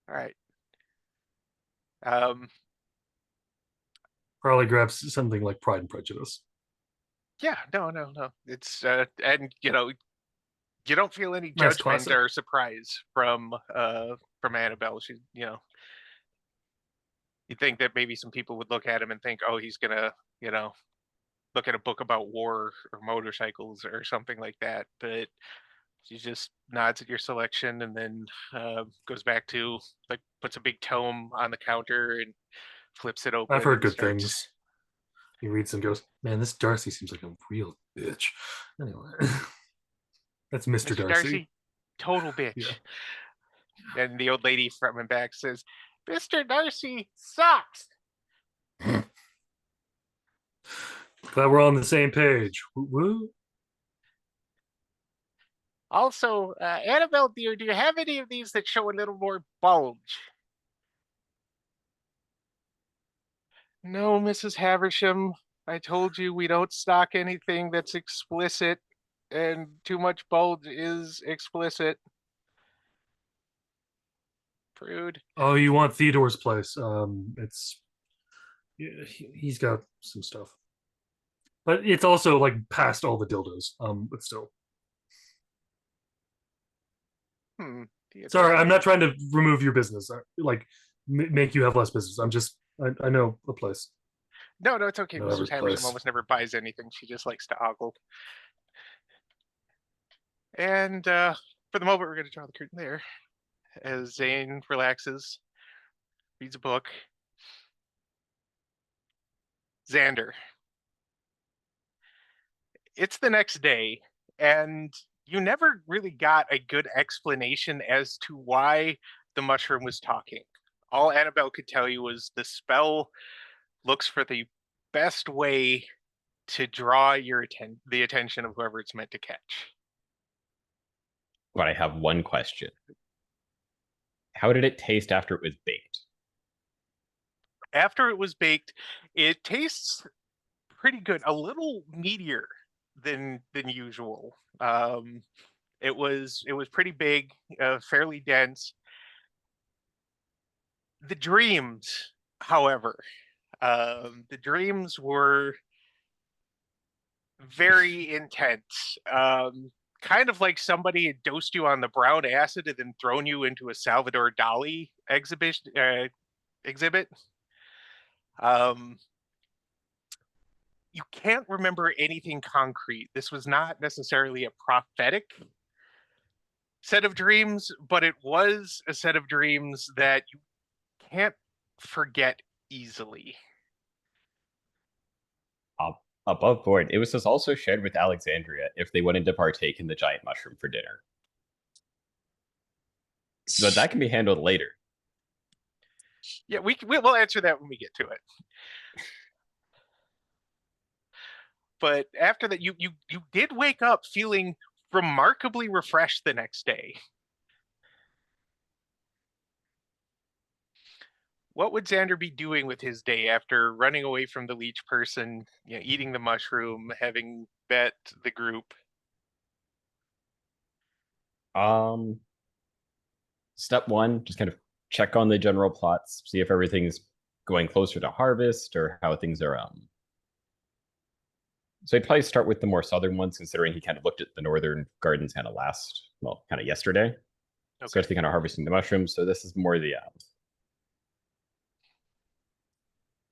right. Um, Probably grabs something like Pride and Prejudice. yeah, no. It's and you don't feel any Nice judgment classic. or surprise from Annabelle. She, you think that maybe some people would look at him and think, oh, he's gonna, look at a book about war or motorcycles or something like that. But she just nods at your selection and then goes back to, like, puts a big tome on the counter and flips it I've open heard and good starts. things. He reads and goes, "Man, this Darcy seems like a real bitch." Anyway, that's Mr. Mr. Darcy. Darcy, total bitch. Yeah. And the old lady from him back says, Mr. Darcy sucks. Glad we're all on the same page. Woo. Also, Annabelle, dear, do you have any of these that show a little more bulge? No, Mrs. Haversham. I told you we don't stock anything that's explicit, and too much bulge is explicit. Prude. Oh, you want Theodore's place? He's got some stuff, but it's also like past all the dildos. But still. Theodore. Sorry, I'm not trying to remove your business. Like make you have less business. I know a place. No, it's okay. Know Mrs. every Haversham place. almost never buys anything. She just likes to ogle. And for the moment, we're going to draw the curtain there as Zane relaxes, reads a book. Xander. It's the next day, and you never really got a good explanation as to why the mushroom was talking. All Annabelle could tell you was the spell looks for the best way to draw the attention of whoever it's meant to catch. But I have one question. How did it taste after it was baked? After it was baked, it tastes pretty good, a little meatier than usual. It was pretty big, fairly dense. The dreams, however, the dreams were very intense. Kind of like somebody had dosed you on the brown acid and then thrown you into a Salvador Dali exhibit. You can't remember anything concrete. This was not necessarily a prophetic set of dreams, but it was a set of dreams that you can't forget easily. Above board, it was also shared with Alexandria if they wanted to partake in the giant mushroom for dinner. But that can be handled later. Yeah, we'll answer that when we get to it. But after that, you did wake up feeling remarkably refreshed the next day. What would Xander be doing with his day after running away from the leech person, eating the mushroom, having bet the group? Step one, just kind of check on the general plots, see if everything's going closer to harvest or how things are. So I'd probably start with the more southern ones, considering he kind of looked at the northern gardens kind of kind of yesterday. Especially kind of harvesting the mushrooms. So this is more the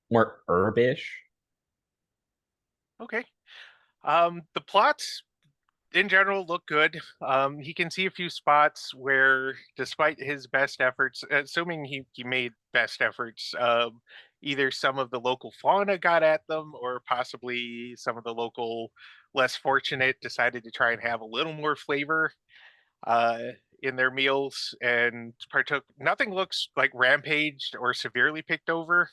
more herbish. Okay. The plots in general look good. He can see a few spots where, despite his best efforts, assuming he made best efforts, either some of the local fauna got at them, or possibly some of the local less fortunate decided to try and have a little more flavor uh, in their meals and partook. Nothing looks like rampaged or severely picked over,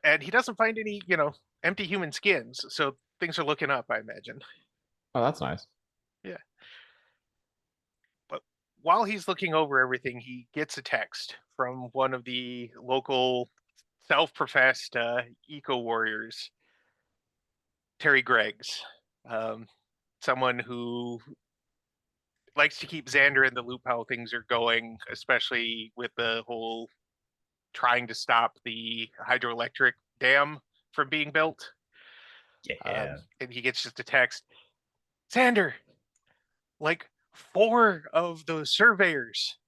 and he doesn't find any, empty human skins. So things are looking up, I imagine. Oh, that's nice. Yeah. But while he's looking over everything, he gets a text from one of the local self-professed eco warriors, Terry Greggs, um, someone who likes to keep Xander in the loop how things are going, especially with the whole trying to stop the hydroelectric dam from being built. Yeah. And he gets just a text, Xander, like 4 of those surveyors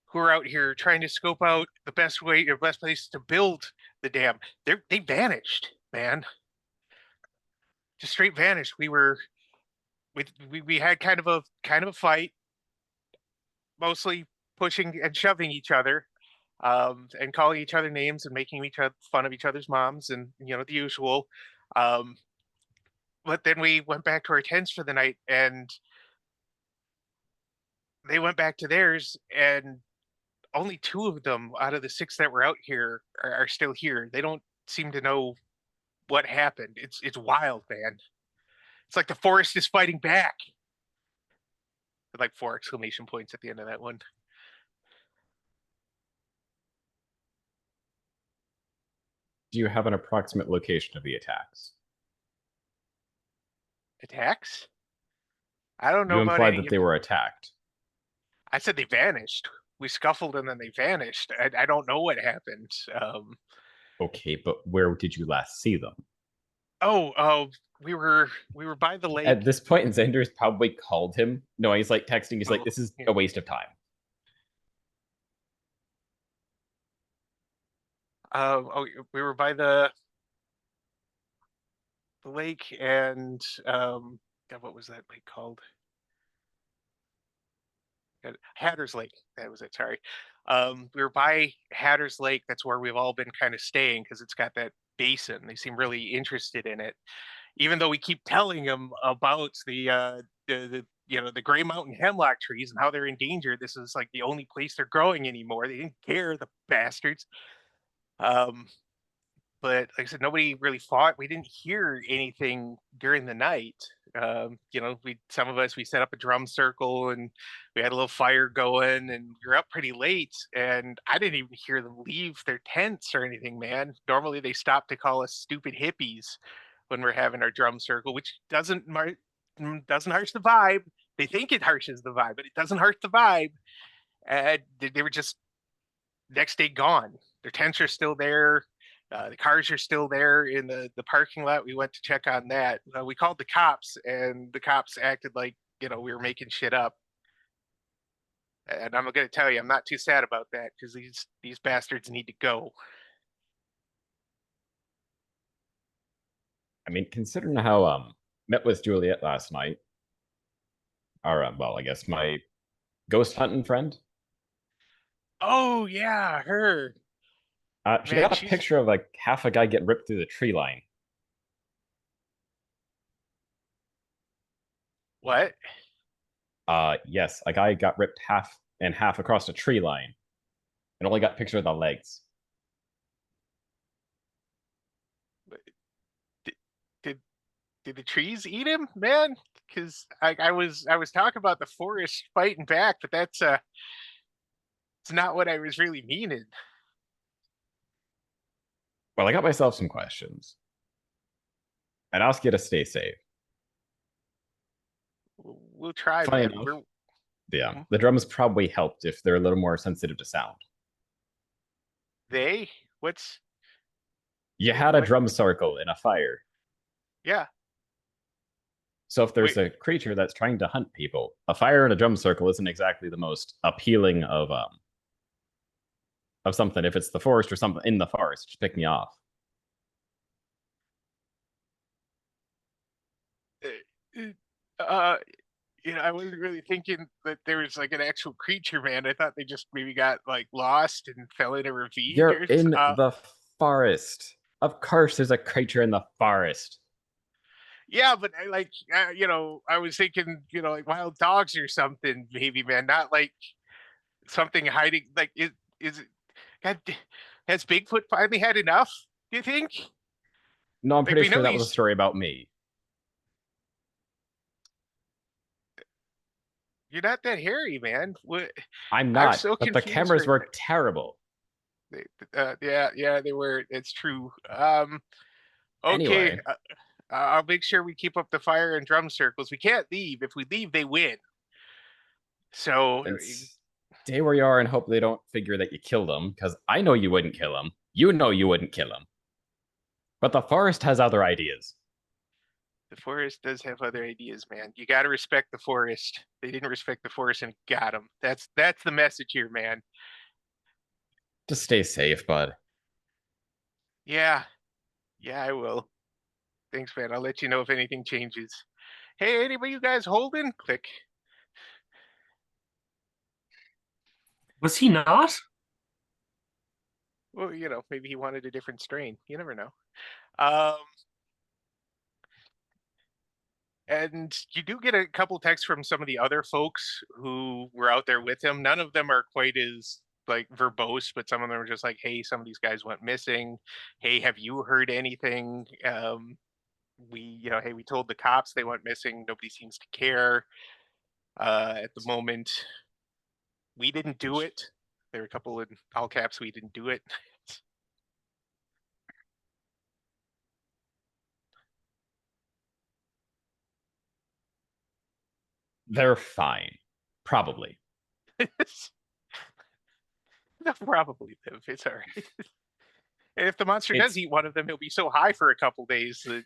who are out here trying to scope out the best way or best place to build the dam, they vanished, man. Just straight vanished. We had kind of a fight, mostly pushing and shoving each other, and calling each other names and making fun of each other's moms, and the usual. Um, but then we went back to our tents for the night, and they went back to theirs, and only 2 of them out of the 6 that were out here are still here. They don't seem to know what happened. It's wild, man. It's like the forest is fighting back. With like 4 exclamation points at the end of that one. Do you have an approximate location of the attacks? Attacks? I don't know You about implied any. that they were attacked. I said they vanished. We scuffled and then they vanished. I don't know what happened. Okay, but where did you last see them? Oh, we were by the lake. At this point, Xander's probably called him. No, he's like texting. He's like, "This is a waste of time." We were by the lake, and God, what was that lake called? Hatter's Lake. That was it. Sorry. We were by Hatter's Lake. That's where we've all been kind of staying because it's got that basin. They seem really interested in it, even though we keep telling them about the Gray Mountain hemlock trees and how they're endangered. This is like the only place they're growing anymore. They didn't care, the bastards. Um, but like I said, nobody really fought. We didn't hear anything during the night. Some of us, we set up a drum circle and we had a little fire going, and we were up pretty late. And I didn't even hear them leave their tents or anything, man. Normally they stop to call us stupid hippies when we're having our drum circle, which doesn't harsh the vibe. They think it harshes the vibe, but it doesn't harsh the vibe. And they were just next day gone. Their tents are still there. The cars are still there in the parking lot. We went to check on that. We called the cops, and the cops acted like we were making shit up. And I'm going to tell you, I'm not too sad about that because these bastards need to go. I mean, considering how met with Juliet last night, or well, I guess my ghost hunting friend. Oh yeah, her. She Man, got a picture of like half a guy get ripped through the tree line. What? Yes, a guy got ripped half and half across the tree line, and only got picture of the legs. Did the trees eat him, man? Because I was talking about the forest fighting back, but that's it's not what I was really meaning. Well, I got myself some questions. I'd ask you to stay safe. We'll try, Funny man. enough, Yeah, the drums probably helped if they're a little more sensitive to sound. They? What's You had a what? drum circle in a fire. Yeah. So if there's Wait. a creature that's trying to hunt people, a fire and a drum circle isn't exactly the most appealing of something. If it's the forest or something in the forest, just pick me off. Uh, I wasn't really thinking that there was like an actual creature, man. I thought they just maybe got like lost and fell in a ravine. You're in the forest. Of course, there's a creature in the forest. Yeah, but I was thinking, like wild dogs or something, maybe, man. Not like something hiding. Like, is it? God, has Bigfoot finally had enough? Do you think? No, I'm Like, pretty we sure know that was a he's. story about me. You're not that hairy, man. What? I'm I'm not, so but the confused cameras right were terrible. yeah, they were. It's true. Okay. Anyway, I'll make sure we keep up the fire and drum circles. We can't leave. If we leave, they win. So, and stay where you are and hope they don't figure that you killed them, because I know you wouldn't kill them. You know you wouldn't kill them. But the forest has other ideas. the forest does have other ideas, man. You got to respect the forest. They didn't respect the forest and got them. That's the message here, man. Just stay safe, bud. Yeah, yeah, I will. Thanks, man. I'll let you know if anything changes. Hey, anybody you guys holding? Click. Was he not? Well, maybe he wanted a different strain. You never know. Um, and you do get a couple texts from some of the other folks who were out there with him. None of them are quite as like verbose, but some of them are just like, "Hey, some of these guys went missing. Hey, have you heard anything?" Hey, we told the cops they went missing. Nobody seems to care. At the moment, we didn't do it. There were a couple in all caps. We didn't do it. They're fine. Probably. They'll probably live. It's all right. And if the monster does It's eat one of them, he'll be so high for a couple days that.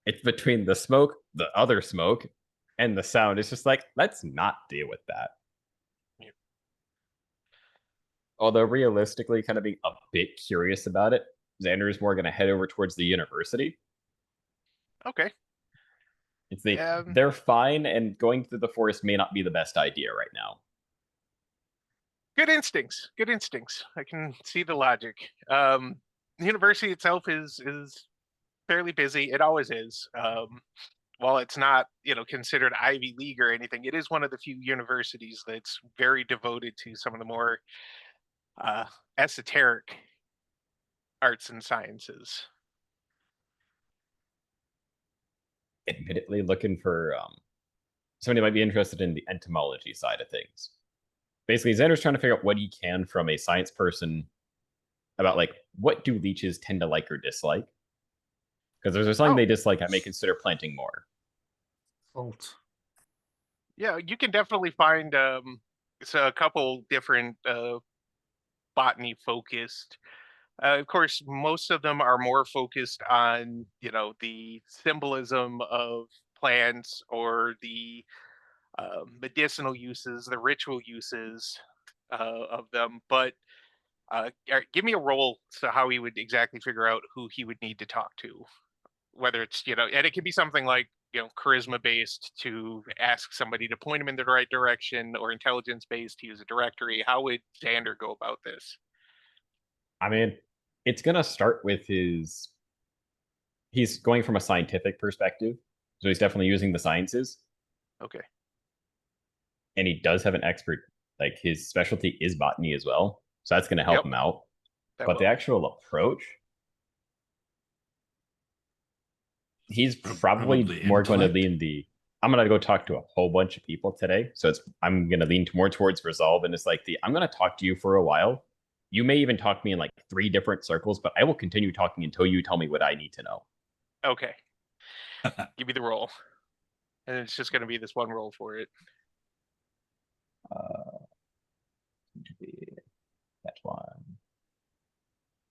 it's between the smoke, the other smoke, and the sound. It's just like, let's not deal with that. Yeah. Although realistically, kind of being a bit curious about it, Xander is more going to head over towards the university. Okay. They're fine, and going through the forest may not be the best idea right now. Good instincts. Good instincts. I can see the logic. The university itself is fairly busy. It always is. While it's not, considered Ivy League or anything, it is one of the few universities that's very devoted to some of the more esoteric arts and sciences. Admittedly, looking for somebody might be interested in the entomology side of things. Basically, Xander's trying to figure out what he can from a science person about like what do leeches tend to like or dislike. Because there's something they dislike, I may consider planting more. Fault. Yeah, you can definitely find so a couple different botany focused. Of course, most of them are more focused on the symbolism of plants or the medicinal uses, the ritual uses of them. But give me a role so how he would exactly figure out who he would need to talk to, whether it's and it can be something like charisma based to ask somebody to point him in the right direction, or intelligence based to use a directory. How would Xander go about this? I mean, it's gonna start with he's going from a scientific perspective, so he's definitely using the sciences. Okay. And he does have an expert, like his specialty is botany as well, so that's gonna help him out. But the actual approach, he's probably more going to lean I'm going to go talk to a whole bunch of people today. So I'm going to lean more towards resolve. And it's like I'm going to talk to you for a while. You may even talk to me in like 3 different circles, but I will continue talking until you tell me what I need to know. Okay. Give me the roll. And it's just going to be this one roll for it. To be that one.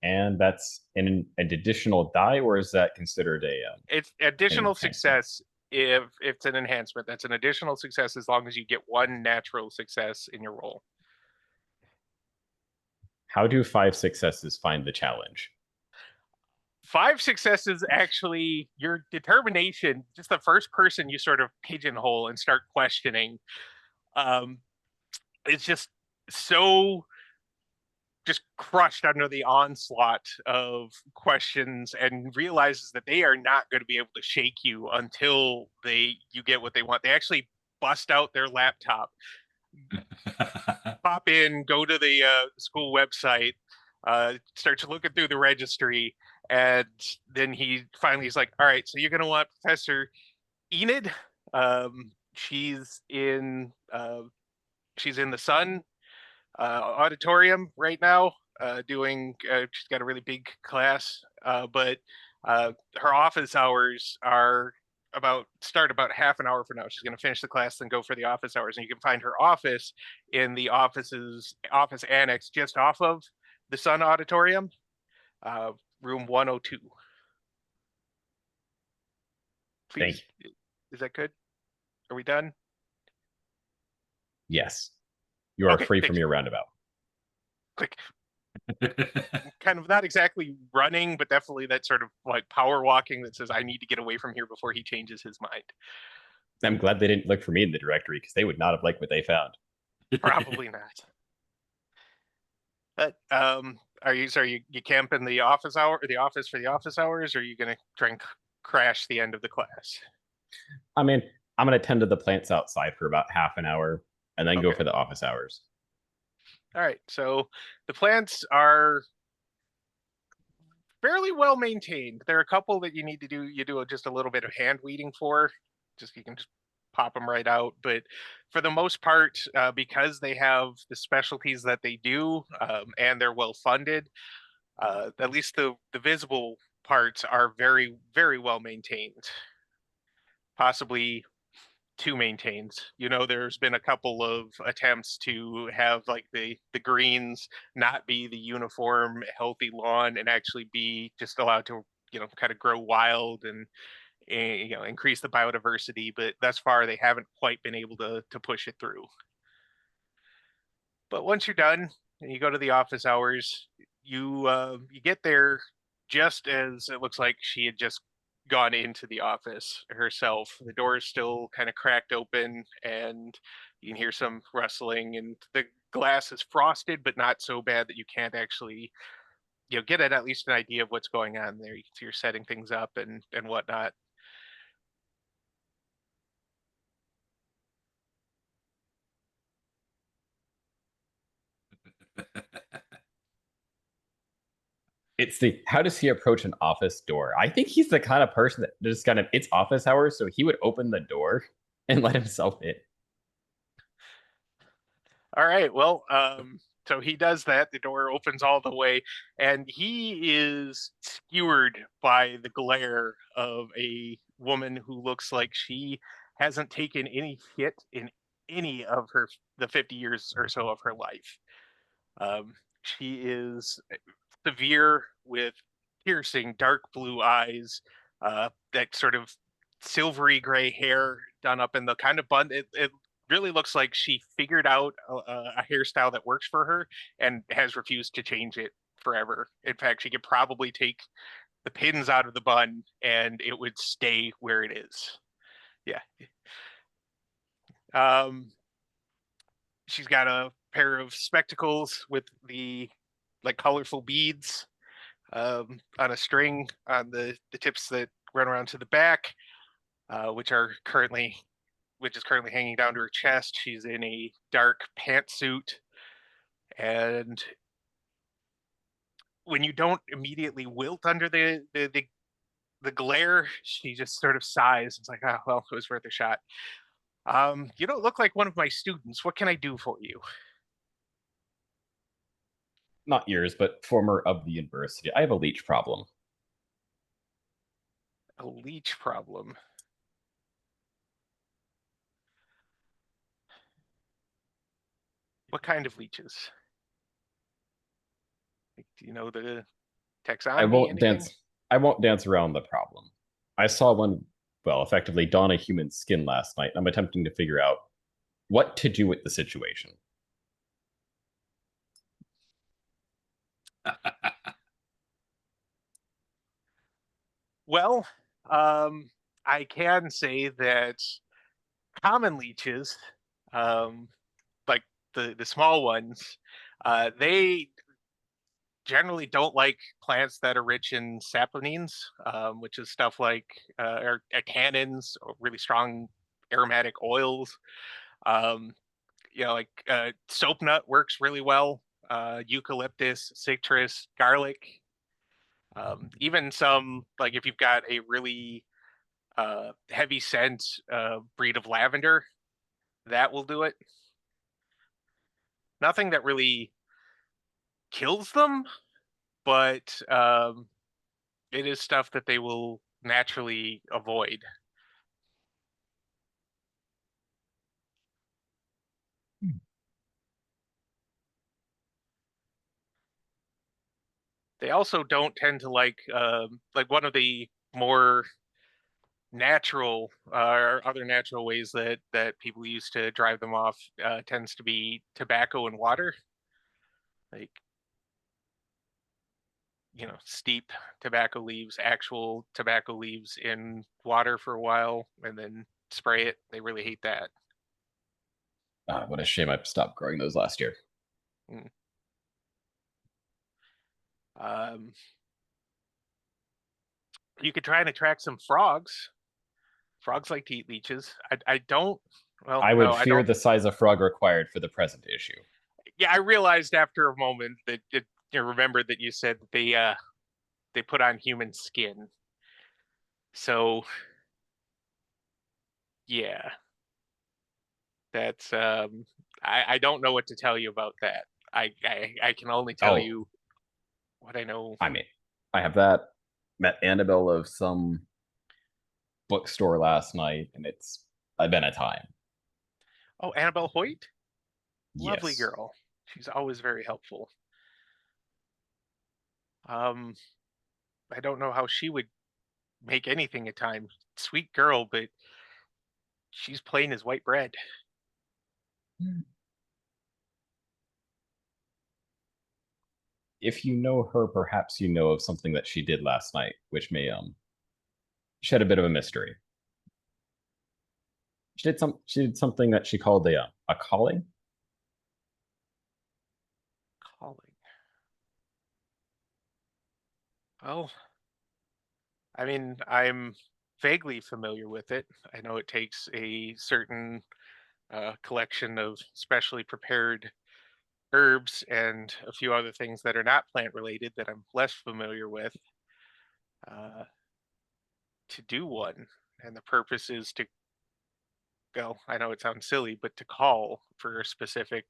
And that's an additional die, or is that considered a It's additional enhancement? success if it's an enhancement. That's an additional success as long as you get one natural success in your roll. How do 5 successes find the challenge? 5 successes, actually, your determination, just the first person you sort of pigeonhole and start questioning, it's just so just crushed under the onslaught of questions and realizes that they are not going to be able to shake you until you get what they want. They actually bust out their laptop, pop in, go to the school website, starts looking through the registry, and then he finally is like, all right, so you're going to want Professor Enid. She's in the Sun auditorium right now, doing. She's got a really big class, but her office hours start about half an hour from now. She's going to finish the class, then go for the office hours, and you can find her office in the office annex just off of the Sun auditorium, room 102. Please, is that good? Are we done? Yes. You are Okay, free thanks. from your roundabout. Click. Kind of not exactly running, but definitely that sort of like power walking that says, I need to get away from here before he changes his mind. I'm glad they didn't look for me in the directory because they would not have liked what they found. Probably not. But are you camping the office for the office hours, or are you going to try and crash the end of the class? I mean, I'm going to tend to the plants outside for about half an hour and then go Okay. for the office hours. All right. So the plants are fairly well maintained. There are a couple that you do just a little bit of hand weeding for. You can just pop them right out. But for the most part, because they have the specialties that they do, and they're well funded, at least the visible parts are very, very well maintained. Possibly too maintained. There's been a couple of attempts to have like the greens not be the uniform healthy lawn and actually be just allowed to kind of grow wild and increase the biodiversity, but thus far they haven't quite been able to push it through. But once you're done and you go to the office hours, you get there just as it looks like she had just gone into the office herself. The door is still kind of cracked open, and you can hear some rustling, and the glass is frosted, but not so bad that you can't actually, get at least an idea of what's going on there. You can see her setting things up and whatnot. It's how does he approach an office door? I think he's the kind of person that just kind of, it's office hours, so he would open the door and let himself in. All right. Well, so he does that. The door opens all the way, and he is skewered by the glare of a woman who looks like she hasn't taken any hit in any of the 50 years or so of her life. She is severe with piercing dark blue eyes, that sort of silvery gray hair done up in the kind of bun. It really looks like she figured out a hairstyle that works for her and has refused to change it forever. In fact, she could probably take the pins out of the bun and it would stay where it is. Yeah. She's got a pair of spectacles with the like colorful beads on a string on the tips that run around to the back, which is currently hanging down to her chest. She's in a dark pantsuit, and when you don't immediately wilt under the glare, she just sort of sighs. It's like, oh well, it was worth a shot. You don't look like one of my students. What can I do for you? Not yours, but former of the university. I have a leech problem. A leech problem. What kind of leeches? Like, do you know the I taxonomy? won't Anything? dance. I won't dance around the problem. I saw one, well, effectively don a human skin last night. I'm attempting to figure out what to do with the situation. Well, I can say that common leeches, um, like the small ones, they generally don't like plants that are rich in saponines, which is stuff like or tannins, or really strong aromatic oils. Um, like soap nut works really well. Eucalyptus, citrus, garlic. Even some, like if you've got a really heavy scent breed of lavender, that will do it. Nothing that really kills them, but it is stuff that they will naturally avoid. They also don't tend to like one of the more natural or other natural ways that people use to drive them off tends to be tobacco and water. Like, steep tobacco leaves, actual tobacco leaves in water for a while and then spray it. They really hate that. What a shame I stopped growing those last year. Mm. Um, you could try and attract some frogs. Frogs like to eat leeches. I don't. Well, I would no, I fear don't. the size of frog required for the present issue. Yeah, I realized after a moment that remembered that you said that they put on human skin. So yeah, that's I don't know what to tell you about that. I can only tell Oh, you what I know. I mean, I have that. Met Annabelle of some bookstore last night, and it's been a time. Oh, Annabelle Hoyt, lovely Yes. girl. She's always very helpful. Um, I don't know how she would make anything a time. Sweet girl, but she's plain as white bread. If you know her, perhaps you know of something that she did last night, which may shed a bit of a mystery. She did something that she called a calling. Calling. Well, I mean, I'm vaguely familiar with it. I know it takes a certain collection of specially prepared herbs and a few other things that are not plant related that I'm less familiar with uh, to do one. And the purpose is to go, I know it sounds silly, but to call for a specific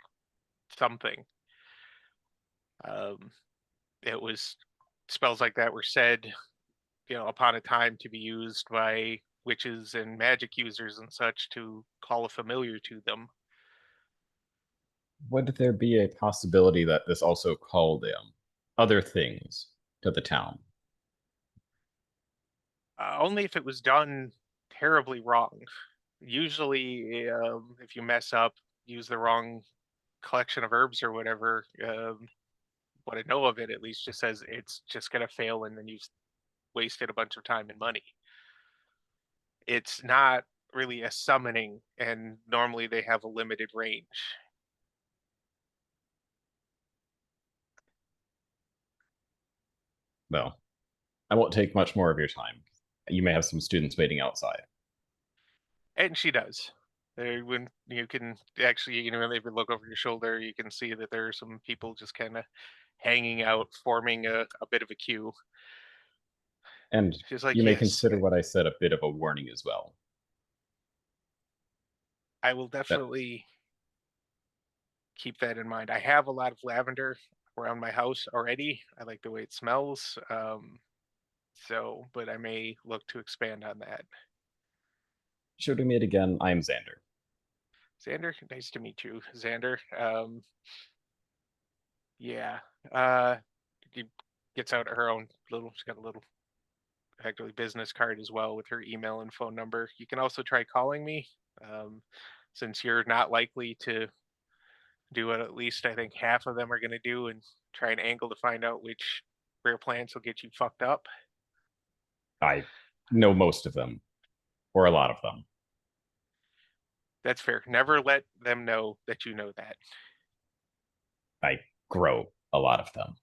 something. Um, it was spells like that were said, upon a time to be used by witches and magic users and such to call a familiar to them. Would there be a possibility that this also called other things to the town? Only if it was done terribly wrong. Usually, if you mess up, use the wrong collection of herbs or whatever, what I know of it at least just says it's just going to fail and then you've wasted a bunch of time and money. It's not really a summoning, and normally they have a limited range. Well, I won't take much more of your time. You may have some students waiting outside. And she does. When you can actually, if you look over your shoulder, you can see that there are some people just kind of hanging out, forming a bit of a queue. And She's like, you may yes, consider what I said a bit of a warning as well. I will That definitely keep that in mind. I have a lot of lavender around my house already. I like the way it smells. But I may look to expand on that. should we meet again? I am Xander. Xander, nice to meet you, Xander. Yeah. She gets out her own little. She's got a little, actually, business card as well with her email and phone number. You can also try calling me, um, since you're not likely to do what at least I think half of them are going to do, and try an angle to find out which rare plants will get you fucked up. I know most of them, or a lot of them. That's fair. Never let them know that you know that. I grow a lot of them.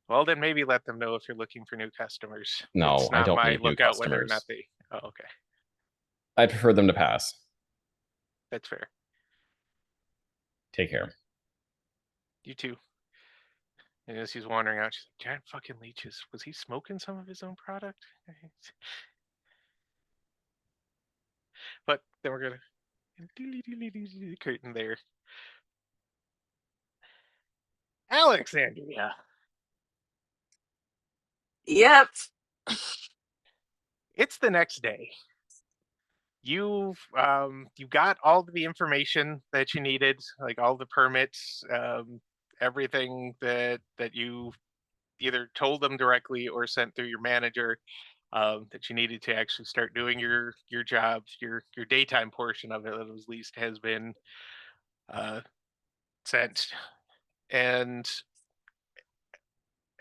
Well, then maybe let them know if you're looking for new customers. No, It's I not don't my need new lookout whether or not customers. they. Oh, okay. I prefer them to pass. That's fair. Take care. You too. And as he's wandering out, she's like, giant fucking leeches. Was he smoking some of his own product? But then we're gonna curtain there. Alexandria. Yep. It's the next day. You got all the information that you needed, like all the permits, everything that you either told them directly or sent through your manager, that you needed to actually start doing your job. Your daytime portion of it, at least, has been uh, sent, and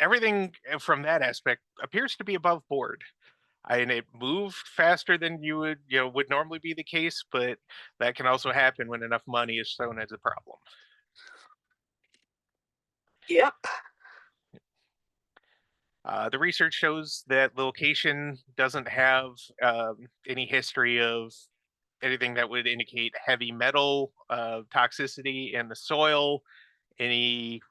everything from that aspect appears to be above board. And it moved faster than would normally be the case, but that can also happen when enough money is thrown as a problem. Yep. The research shows that the location doesn't have any history of anything that would indicate heavy metal toxicity in the soil, any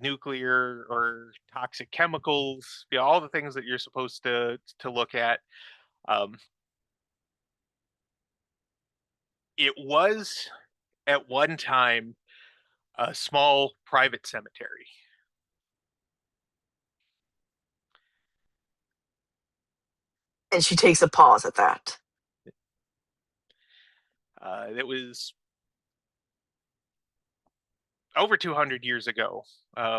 nuclear or toxic chemicals, all the things that you're supposed to look at. Um, it was at one time a small private cemetery. And she takes a pause at that. It was over 200 years ago,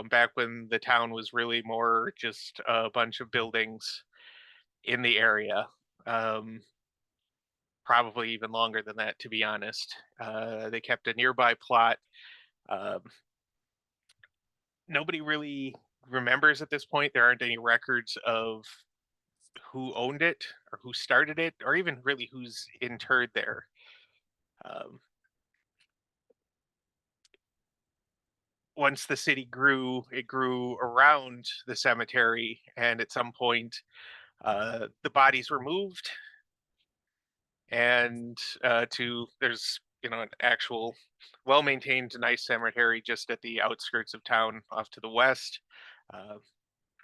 back when the town was really more just a bunch of buildings in the area. Probably even longer than that, to be honest. They kept a nearby plot. Um, Nobody really remembers at this point. There aren't any records of who owned it or who started it, or even really who's interred there. Um, Once the city grew, it grew around the cemetery, and at some point, the bodies were moved, and there's an actual well-maintained, nice cemetery just at the outskirts of town, off to the west, uh,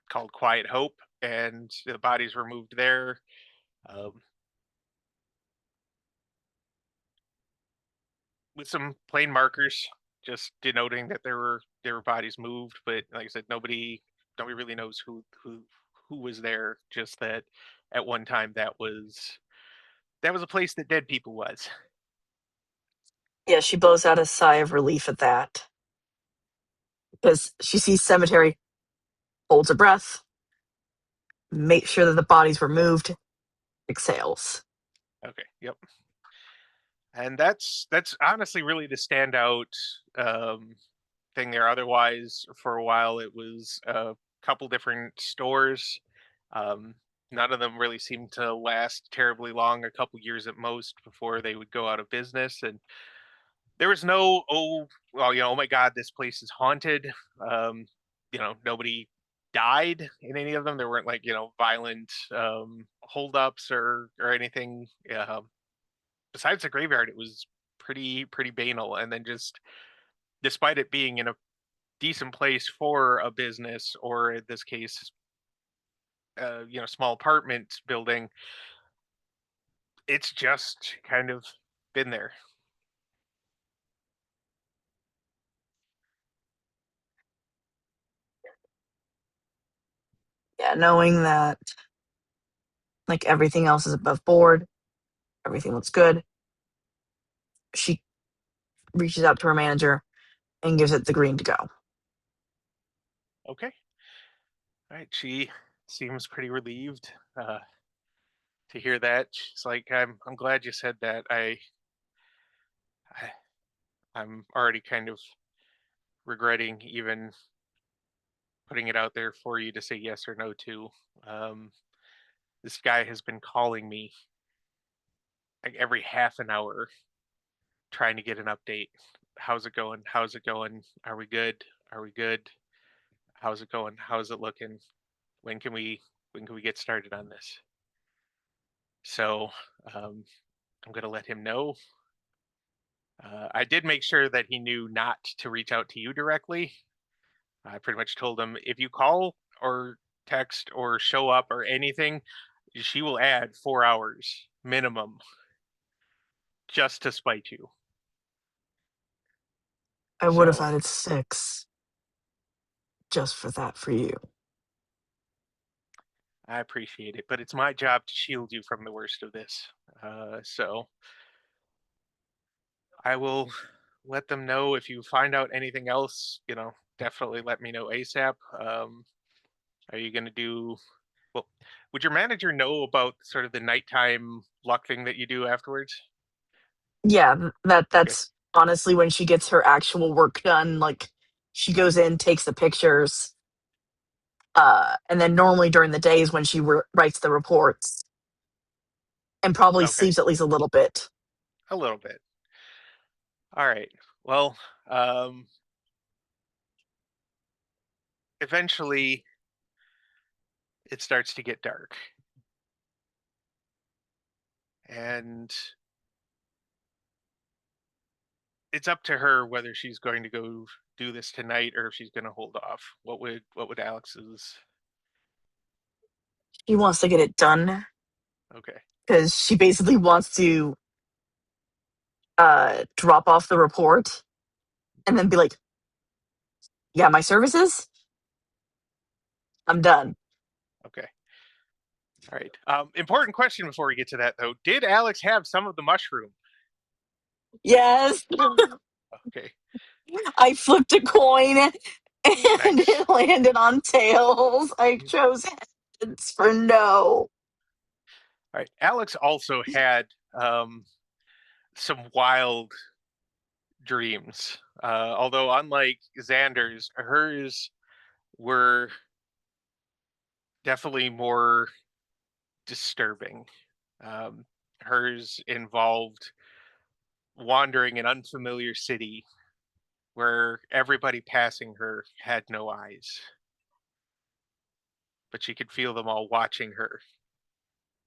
called Quiet Hope, and the bodies were moved there. Um, with some plain markers, just denoting that there were bodies moved. But like I said, nobody really knows who was there. Just that at one time that was a place that dead people was. Yeah, she blows out a sigh of relief at that. Because she sees cemetery, holds her breath, makes sure that the bodies were moved, exhales. Okay, yep. And that's honestly really the standout thing there. Otherwise, for a while, it was a couple different stores. Um, None of them really seemed to last terribly long, a couple years at most, before they would go out of business. And there was no, oh, well, oh my God, this place is haunted. Um, Nobody died in any of them. There weren't, like, violent holdups or anything. Besides the graveyard, it was pretty banal. And then, just despite it being in a decent place for a business, or in this case, small apartment building, it's just kind of been there. Yeah, knowing that like everything else is above board, everything looks good. she reaches out to her manager and gives it the green to go. Okay. All right. She seems pretty relieved to hear that. She's like, I'm glad you said that. I'm already kind of regretting even putting it out there for you to say yes or no to. Um, this guy has been calling me like every half an hour trying to get an update. How's it going? How's it going? Are we good? Are we good? How's it going? How's it looking? When can we get started on this? So I'm gonna let him know. I did make sure that he knew not to reach out to you directly. I pretty much told him if you call or text or show up or anything, she will add 4 hours minimum just to spite you. I would have So added 6 just for that for you. I appreciate it, but it's my job to shield you from the worst of this. So I will let them know if you find out anything else. Definitely let me know ASAP. Are you going to do? Well, would your manager know about sort of the nighttime luck thing that you do afterwards? Yeah, Okay. that's honestly when she gets her actual work done. Like, she goes in, takes the pictures, and then normally during the days when she writes the reports, and probably Okay. sleeps at least a little bit. A little bit. All right. Well, eventually it starts to get dark. And it's up to her whether she's going to go do this tonight or if she's going to hold off. What would Alex's? She wants to get it done Okay. because she basically wants to drop off the report and then be like, "Yeah, my services, I'm done." Okay. All right. Important question before we get to that though. Did Alex have some of the mushroom? Yes, Okay. I flipped a coin and Nice. it landed on tails. I chose heads for no. All right. Alex also had some wild dreams. Although unlike Xander's, hers were definitely more disturbing. Hers involved wandering an unfamiliar city where everybody passing her had no eyes, but she could feel them all watching her,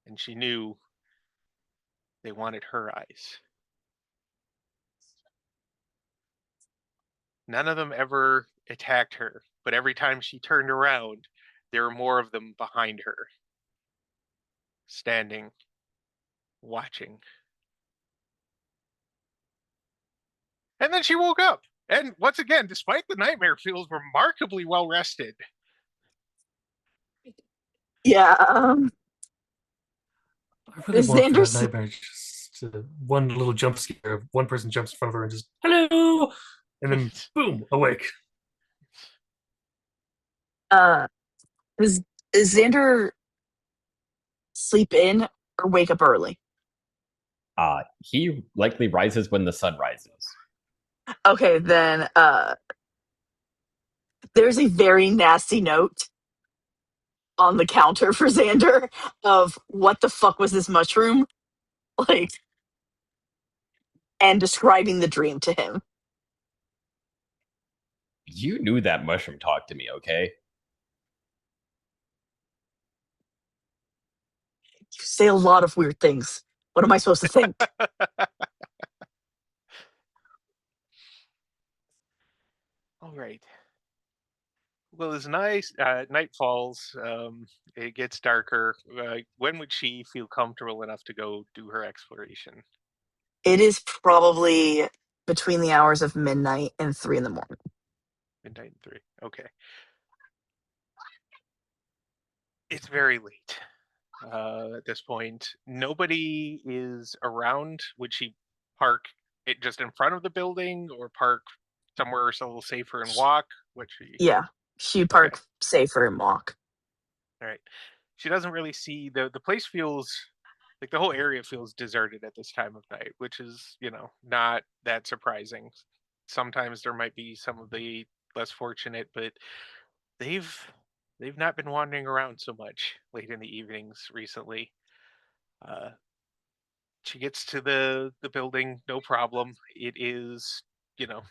and she knew they wanted her eyes. None of them ever attacked her, but every time she turned around, there were more of them behind her, standing, watching. And then she woke up. And once again, despite the nightmare, feels remarkably well rested. Yeah, I really want for that Xander's nightmare just to one little jump scare of one person jumps in front of her and just hello, and then boom, awake. Does Xander sleep in or wake up early? He likely rises when the sun rises. Okay, then there's a very nasty note on the counter for Xander of what the fuck was this mushroom? Like, and describing the dream to him. You knew that mushroom talked to me, okay? You say a lot of weird things. What am I supposed to think? All right. Well, as night falls, it gets darker. When would she feel comfortable enough to go do her exploration? It is probably between the hours of midnight and 3 in the morning. Midnight and 3. Okay. It's very late at this point. Nobody is around. Would she park it just in front of the building, or park somewhere a little safer and walk? Yeah, she park safer and walk. All right. She doesn't really see the place feels like the whole area feels deserted at this time of night, which is, not that surprising. Sometimes there might be some of the less fortunate, but they've they've not been wandering around so much late in the evenings recently. Uh, she gets to the building, no problem. It is, the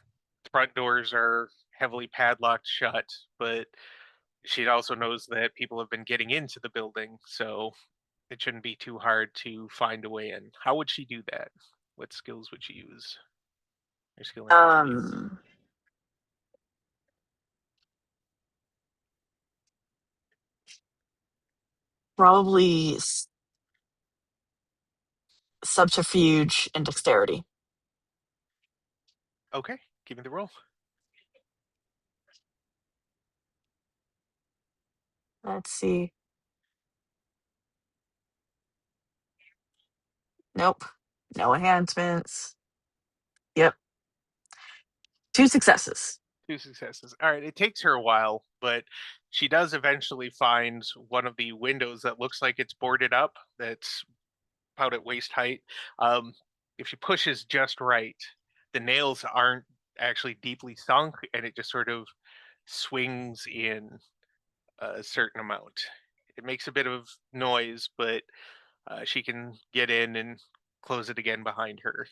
front doors are heavily padlocked shut, but she also knows that people have been getting into the building, so it shouldn't be too hard to find a way in. How would she do that? What skills would she use? Her skill initiative. Probably subterfuge and dexterity. Okay, give me the roll. Let's see. Nope. No enhancements. Yep. 2 successes. 2 successes. All right, it takes her a while, but she does eventually find one of the windows that looks like it's boarded up, that's about at waist height. If she pushes just right, the nails aren't actually deeply sunk, and it just sort of swings in a certain amount. It makes a bit of noise, but she can get in and close it again behind her.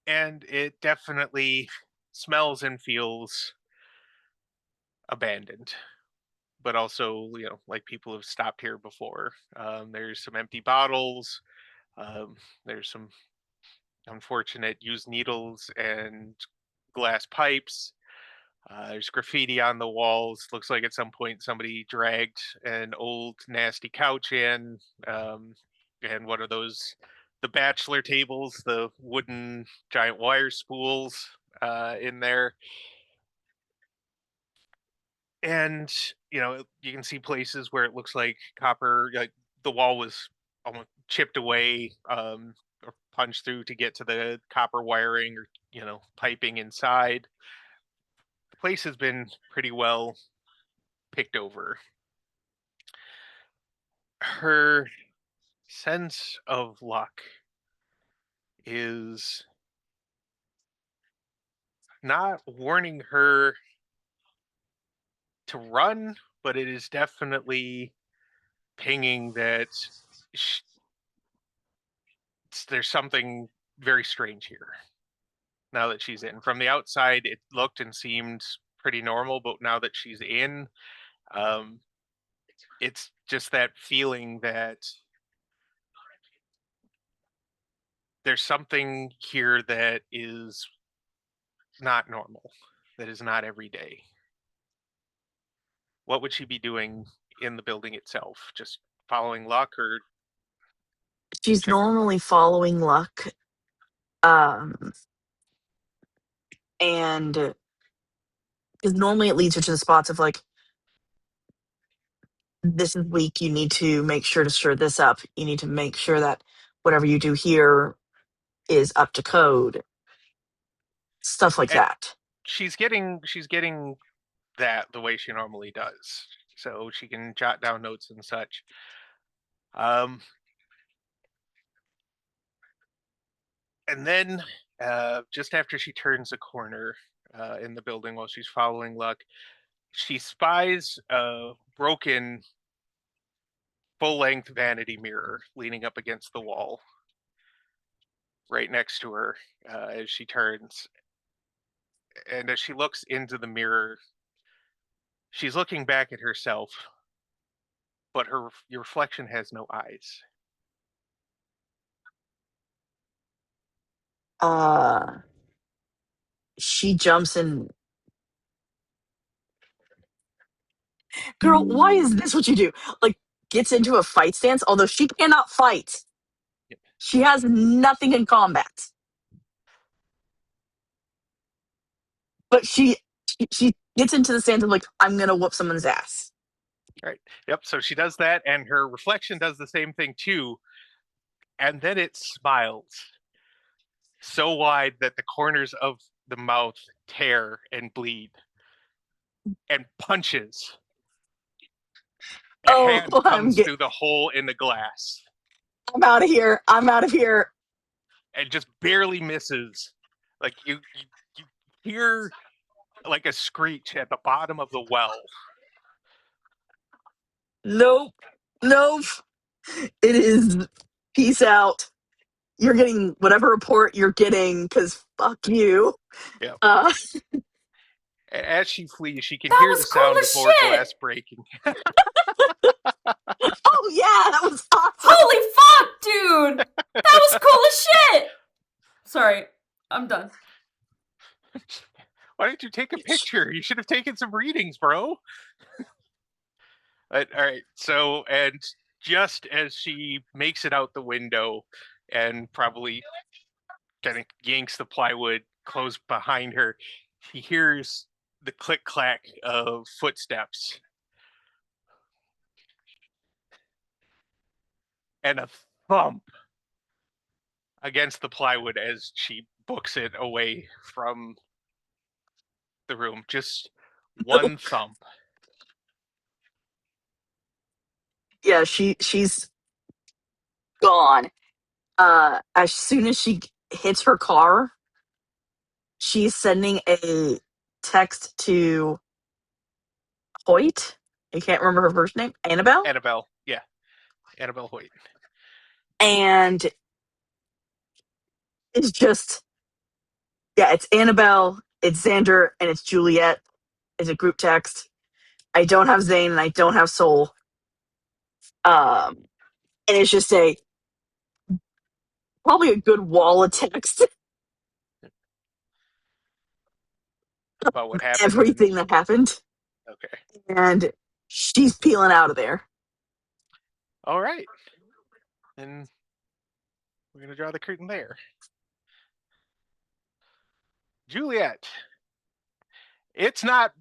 And it definitely smells and feels abandoned, but also, like people have stopped here before. There's some empty bottles. There's some unfortunate used needles and glass pipes. There's graffiti on the walls. Looks like at some point somebody dragged an old nasty couch in, and one of the bachelor tables, the wooden giant wire spools in there. And you can see places where it looks like copper, like the wall was almost chipped away, or punched through to get to the copper wiring, or piping inside. The place has been pretty well picked over. Her sense of luck is not warning her to run, but it is definitely pinging that sh there's something very strange here now that she's in. From the outside, it looked and seemed pretty normal, but now that she's in, um, it's just that feeling that there's something here that is not normal, that is not every day. What would she be doing in the building itself? Just following luck, or She's checking? normally following luck. And because normally it leads her to the spots of like, this is weak, you need to make sure to stir this up. You need to make sure that whatever you do here is up to code. Stuff like And that. she's getting that the way she normally does, so she can jot down notes and such. And then, just after she turns a corner in the building while she's following luck, she spies a broken full-length vanity mirror leaning up against the wall right next to her as she turns. And as she looks into the mirror, she's looking back at herself, but your reflection has no eyes. She jumps in. Girl, why is this what you do? Like, gets into a fight stance, although she cannot fight. Yep. She has nothing in combat. But she gets into the stance of like, I'm gonna whoop someone's ass. Right. Yep. So she does that, and her reflection does the same thing too. And then it smiles. so wide that the corners of the mouth tear and bleed, and punches. And Oh, hand comes through the hole in the glass I'm out of here. I'm out of here. and just barely misses. Like you hear like a screech at the bottom of the well. Nope. Nope. It is peace out. You're getting whatever report you're getting, because fuck you. Yeah. Uh, As she flees, she can That hear was the cool sound of as more shit. glass breaking. oh yeah, that was awesome. Holy fuck, dude! That was cool as shit! Sorry, I'm done. Why didn't you take a picture? You should have taken some readings, bro. All right. So, and just as she makes it out the window and probably kind of yanks the plywood closed behind her, he hears the click clack of footsteps and a thump against the plywood as she books it away from the room. Just one thump. Yeah, she's gone. As soon as she hits her car, she's sending a text to Hoyt. I can't remember her first name. Annabelle? Annabelle. Yeah. Annabelle Hoyt. And it's just, yeah, it's Annabelle, it's Xander, and it's Juliet. It's a group text. I don't have Zane and I don't have Soul. And it's just probably a good wall of text. About what happened. Everything that happened. Okay. And she's peeling out of there. All right. And we're going to draw the curtain there. Juliet. It's not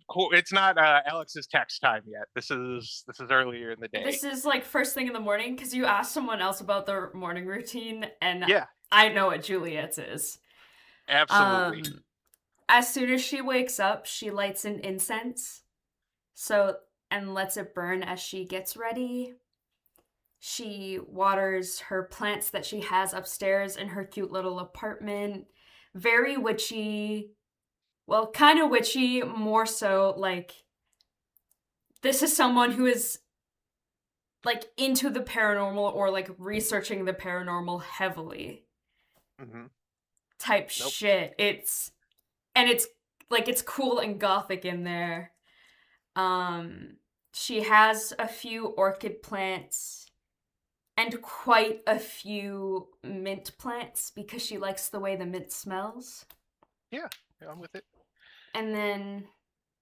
Alex's text time yet. This is earlier in the day. This is like first thing in the morning because you asked someone else about their morning routine, and Yeah. I know what Juliet's is. Absolutely. As soon as she wakes up, she lights an incense, and lets it burn as she gets ready. She waters her plants that she has upstairs in her cute little apartment. Very witchy. Well, kind of witchy, more so like this is someone who is like into the paranormal or like researching the paranormal heavily. Mm-hmm. Type shit. It's like it's cool and gothic in there. She has a few orchid plants and quite a few mint plants because she likes the way the mint smells. Yeah, I'm with it. And then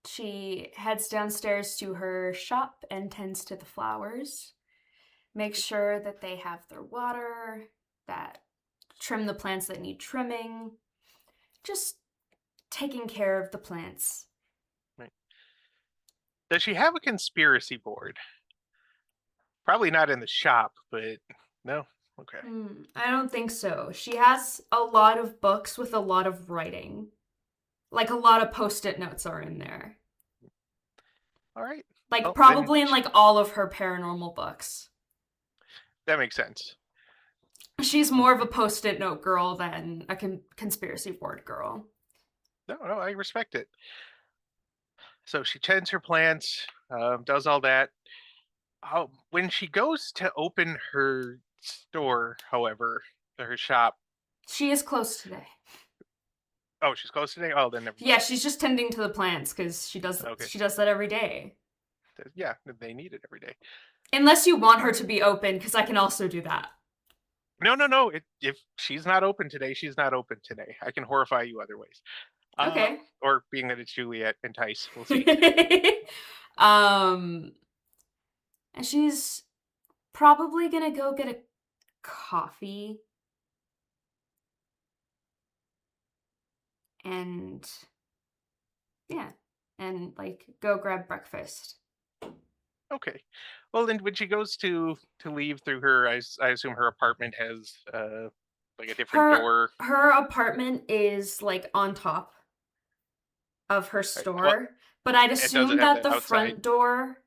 she heads downstairs to her shop and tends to the flowers. Makes sure that they have their water, that trim the plants that need trimming. Just taking care of the plants. Right. Does she have a conspiracy board? Probably not in the shop, but no. Okay. I don't think so. She has a lot of books with a lot of writing. Like a lot of post-it notes are in there. All right. Like Well, probably in like all of her paranormal books. That makes sense. She's more of a post-it note girl than a conspiracy board girl. No, I respect it. So she tends her plants, does all that. When she goes to open her store, however, her shop. She is closed today. Oh, she's closed today? Oh, then never mind. Yeah, she's just tending to the plants because she does that every day. Yeah, they need it every day. Unless you want her to be open, because I can also do that. No. If she's not open today, she's not open today. I can horrify you other ways. Okay. Or being that it's Juliet and Tice, we'll see. And she's probably gonna go get a coffee. And yeah, and like go grab breakfast. Okay. Well, then when she goes to leave through her, I assume her apartment has like a different door? Her apartment is like on top of her store, but I'd it doesn't assume have that that the outside. front door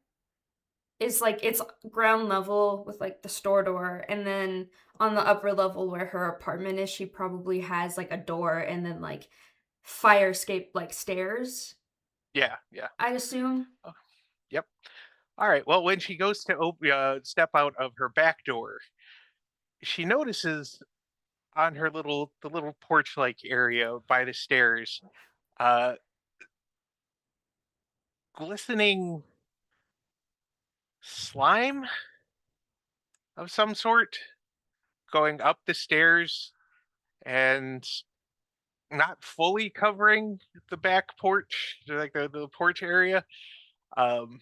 is like it's ground level with like the store door, and then on the upper level where her apartment is, she probably has like a door and then like fire escape like stairs. Yeah. I'd assume. Yep. All right. Well, when she goes to step out of her back door, she notices on her the little porch like area by the stairs, uh, glistening slime of some sort going up the stairs and not fully covering the back porch, like the porch area. Um,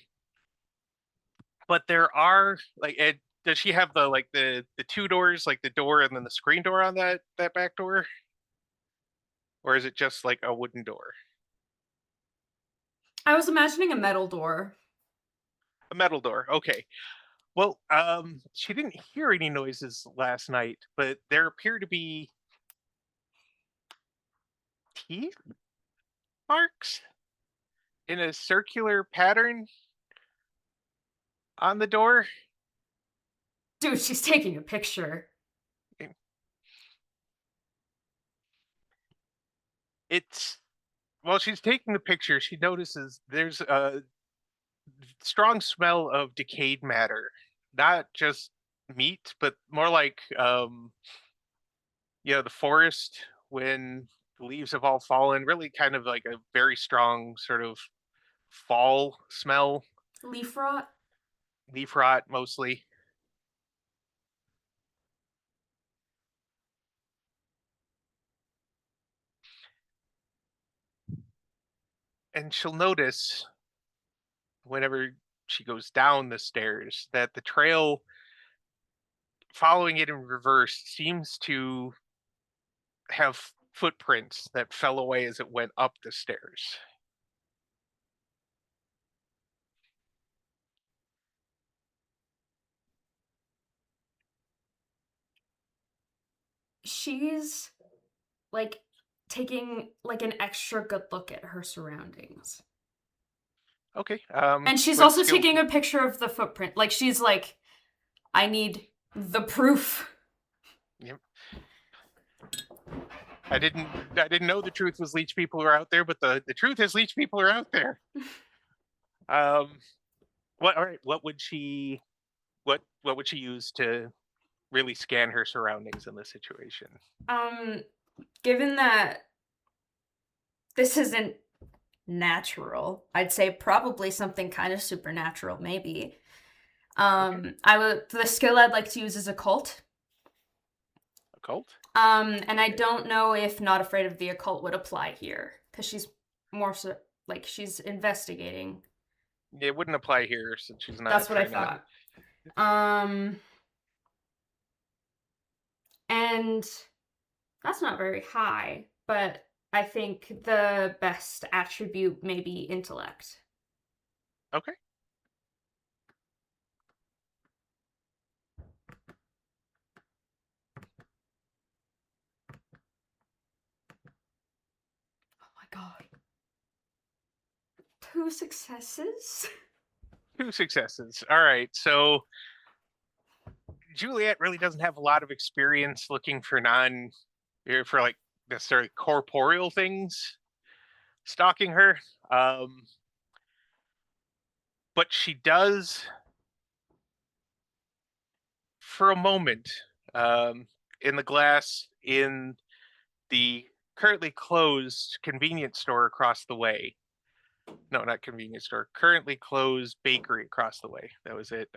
but there are like, does she have the two doors, like the door and then the screen door on that back door, or is it just like a wooden door? I was imagining a metal door. A metal door. Okay. Well, she didn't hear any noises last night, but there appear to be teeth marks in a circular pattern on the door. Dude, she's taking a picture. It's While she's taking the picture, she notices there's a strong smell of decayed matter, not just meat, but more like the forest when the leaves have all fallen. Really, kind of like a very strong sort of fall smell. Leaf rot. Leaf rot mostly. And she'll notice whenever she goes down the stairs that the trail following it in reverse seems to have footprints that fell away as it went up the stairs. She's like taking like an extra good look at her surroundings. Okay. And she's what also skill- taking a picture of the footprint. Like she's like, I need the proof. Yep. I didn't know the truth was leech people are out there, but the truth is leech people are out there. All right, what would she use to really scan her surroundings in this situation? Given that this isn't natural, I'd say probably something kind of supernatural, maybe. Okay. The skill I'd like to use is occult. Occult? And I don't know if Not Afraid of the Occult would apply here, because she's more so like she's investigating. It wouldn't apply here since she's not. That's what I thought. And that's not very high, but I think the best attribute may be intellect. Okay. Oh my god. 2 successes? 2 successes. All right. So Juliet really doesn't have a lot of experience looking for like necessarily corporeal things stalking her. But she does, for a moment, in the glass in the currently closed convenience store across the way. No, not convenience store. Currently closed bakery across the way. That was it.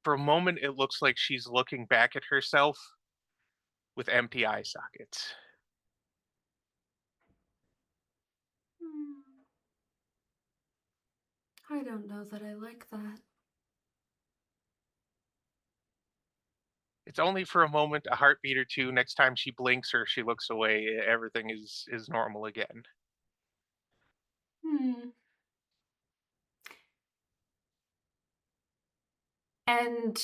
For a moment, it looks like she's looking back at herself with empty eye sockets. I don't know that I like that. It's only for a moment, a heartbeat or two. Next time she blinks or she looks away, everything is normal again. And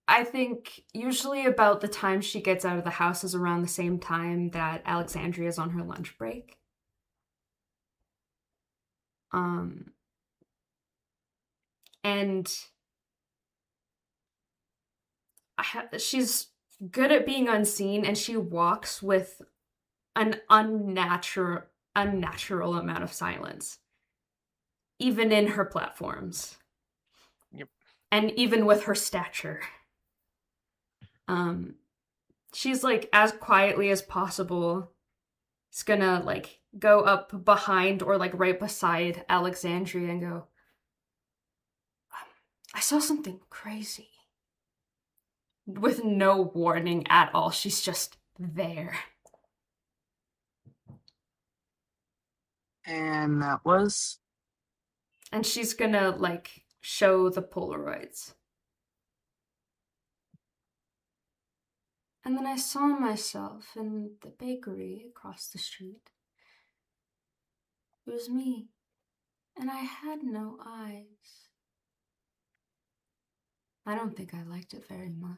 I think usually about the time she gets out of the house is around the same time that Alexandria's on her lunch break. And she's good at being unseen, and she walks with an unnatural amount of silence, even in her platforms. Yep. And even with her stature. She's like as quietly as possible. It's gonna like go up behind or like right beside Alexandria and go, I saw something crazy. With no warning at all. She's just there. And that was? And she's gonna like show the Polaroids. And then I saw myself in the bakery across the street. It was me. And I had no eyes. I don't think I liked it very much.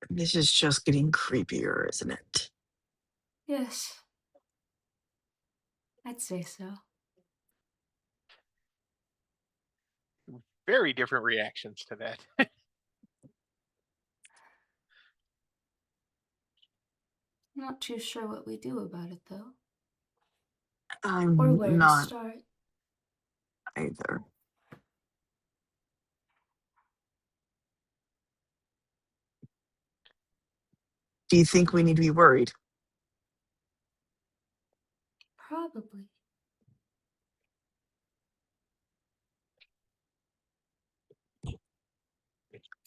This is just getting creepier, isn't it? Yes. I'd say so. Very different reactions to that. Not too sure what we do about it, though. I'm Or where to not start. either. Do you think we need to be worried? Probably.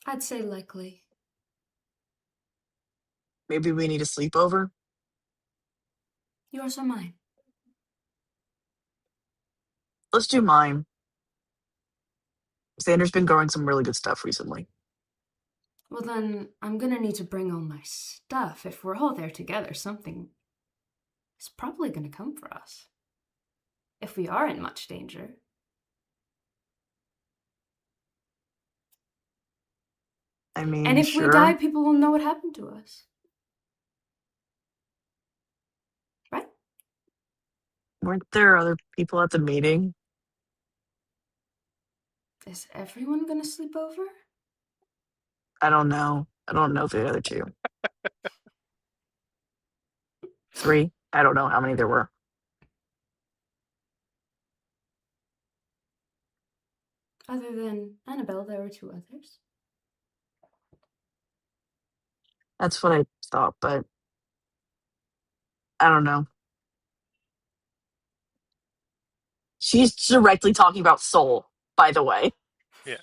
I'd say likely. Maybe we need a sleepover? Yours or mine? Let's do mine. Xander's been growing some really good stuff recently. Well, then I'm gonna need to bring all my stuff. If we're all there together, something is probably gonna come for us. If we are in much danger. I mean, And if sure. we die, people will know what happened to us. Right? Weren't there other people at the meeting? Is everyone gonna sleep over? I don't know. I don't know the other two. 3. I don't know how many there were. Other than Annabelle, there were 2 others. That's what I thought, but I don't know. She's directly talking about Soul, by the way. Yeah.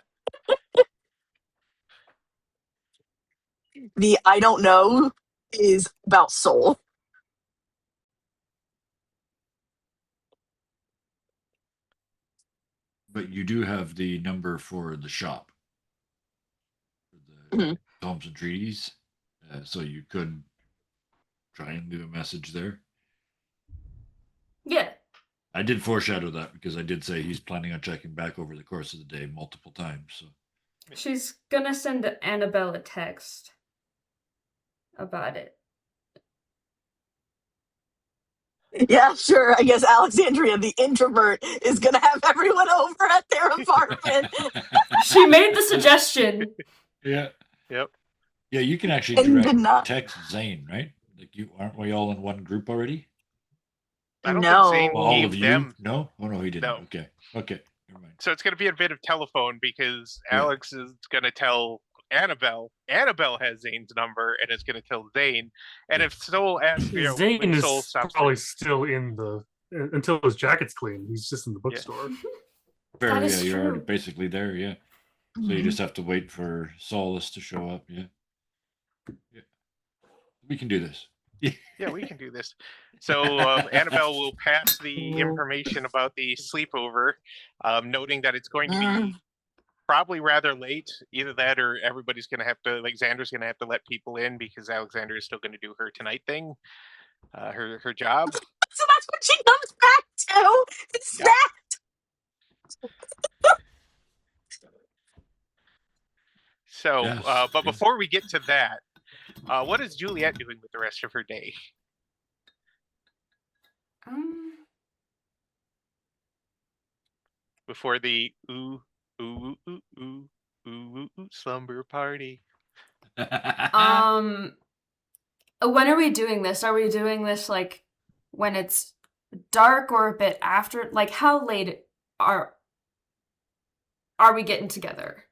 The I don't know is about Soul. But you do have the number for the shop, for the Mhm. homes and treaties, so you could try and leave a message there. Yeah. I did foreshadow that because I did say he's planning on checking back over the course of the day multiple times. So She's gonna send Annabelle a text about it. Yeah, sure. I guess Alexandria, the introvert, is going to have everyone over at their apartment. She made the suggestion. Yeah. Yep. Yeah, you can actually And did direct not. text Zane, right? Like aren't we all in one group already? I don't think Zane No. All gave of you? them. No? Oh no, he didn't. No. Okay. Okay. Never mind. So it's going to be a bit of telephone because Yeah. Alex is going to tell Annabelle. Annabelle has Zane's number and is going to tell Zane. And if Soul asks, Zane when is Soul stops, probably still in the until his jacket's clean. He's just in the bookstore. Fair, That yeah, is you're already true. basically there, yeah. So you Mhm. just have to wait for Solace to show up, yeah. We can do this. yeah, we can do this. So Annabelle will pass the information about the sleepover, noting that it's going to be probably rather late. Either that or everybody's going to have to, like Xander's going to have to let people in because Alexander is still going to do her tonight thing, her job. So that's what she comes back to. It's Yep. that. So, Yes, but yes. before we get to that, what is Juliet doing with the rest of her day? Before the ooh, ooh, ooh, ooh, ooh, ooh, ooh, slumber party. When are we doing this? Are we doing this like when it's dark or a bit after? Like how late are we getting together?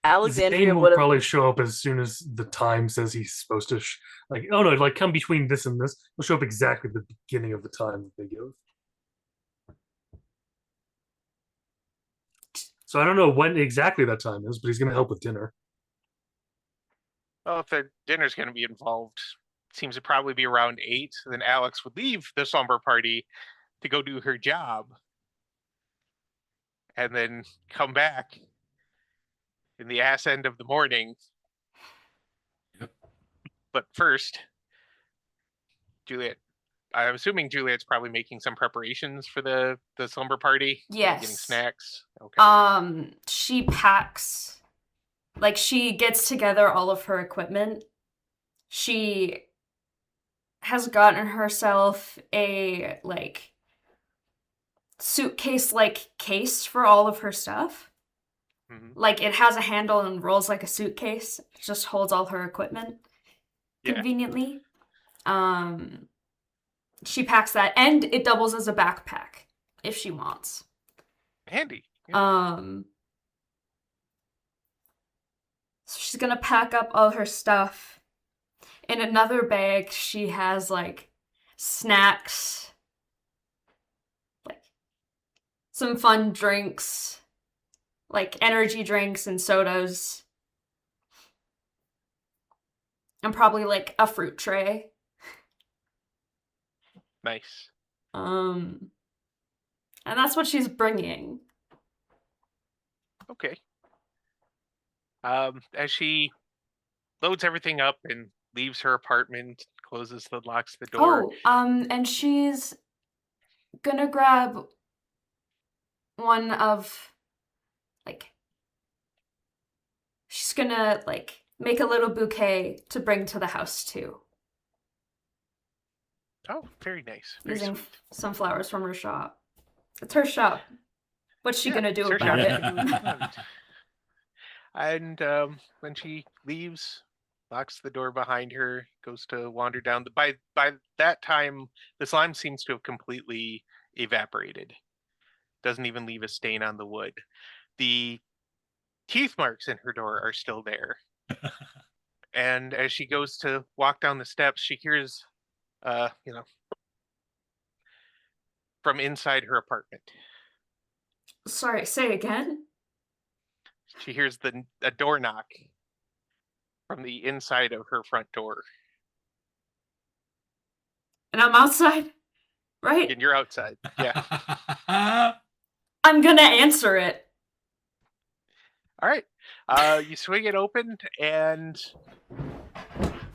Alexandria Zane will would have. probably show up as soon as the time says he's supposed to. Like, oh no, like come between this and this. He'll show up exactly at the beginning of the time that they give. So I don't know when exactly that time is, but he's going to help with dinner. Well, if the dinner's going to be involved, seems to probably be around 8. Then Alex would leave the slumber party to go do her job, and then come back in the ass end of the morning. Yep. But first, Juliet. I'm assuming Juliet's probably making some preparations for the slumber party. Maybe getting Yes. snacks. Okay. She packs, like she gets together all of her equipment. She has gotten herself a like suitcase like case for all of her stuff. Mhm. Like it has a handle and rolls like a suitcase. It just holds all her equipment Yeah. conveniently. She packs that and it doubles as a backpack if she wants. Handy. Yeah. So she's gonna pack up all her stuff. In another bag, she has like snacks, like some fun drinks, like energy drinks and sodas, and probably like a fruit tray. Nice. And that's what she's bringing. Okay. As she loads everything up and leaves her apartment, locks the door. And she's gonna grab one of like she's gonna like make a little bouquet to bring to the house too. Oh, very nice. Very Using sweet. some flowers from her shop. It's her shop. What's she gonna do it's her about shop. it? She can do what she wants. And when she leaves, locks the door behind her, goes to wander down the. By that time, the slime seems to have completely evaporated. Doesn't even leave a stain on the wood. The teeth marks in her door are still there. And as she goes to walk down the steps, she hears, from inside her apartment. Sorry, say again? She hears a door knock from the inside of her front door. And I'm outside, right? And you're outside. Yeah. I'm gonna answer it. All right. You swing it open, and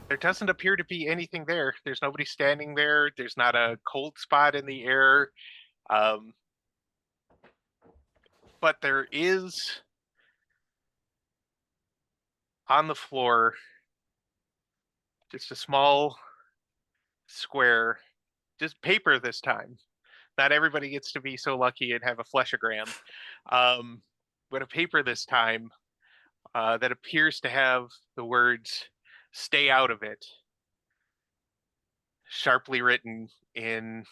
there doesn't appear to be anything there. There's nobody standing there. There's not a cold spot in the air. But there is on the floor just a small square, just paper this time. Not everybody gets to be so lucky and have a fleshogram. But a paper this time that appears to have the words "Stay out of it" sharply written in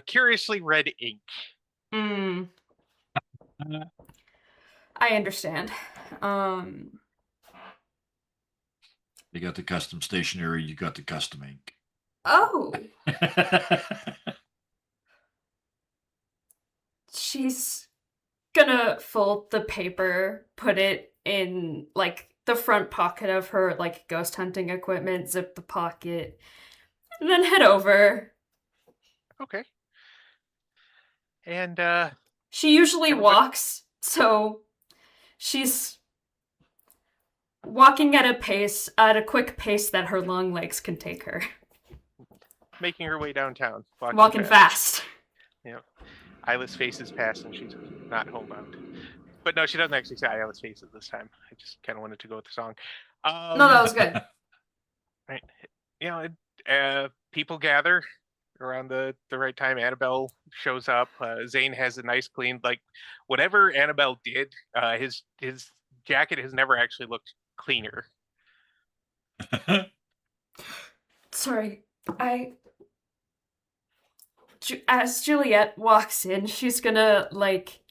curiously red ink. I understand. You got the custom stationery, you got the custom ink. Oh. She's gonna fold the paper, put it in like the front pocket of her like ghost hunting equipment, zip the pocket, and then head over. Okay. And she usually walks, so she's walking at a quick pace that her long legs can take her. Making her way downtown. Walking fast. Yeah. Eyeless faces past and she's not homebound. But no, she doesn't actually say eyeless faces this time. I just kind of wanted to go with the song. No, that was good. Right. You know, people gather around the right time. Annabelle shows up. Zane has a nice clean, like whatever Annabelle did, his jacket has never actually looked cleaner. Sorry, as Juliet walks in, she's gonna, like,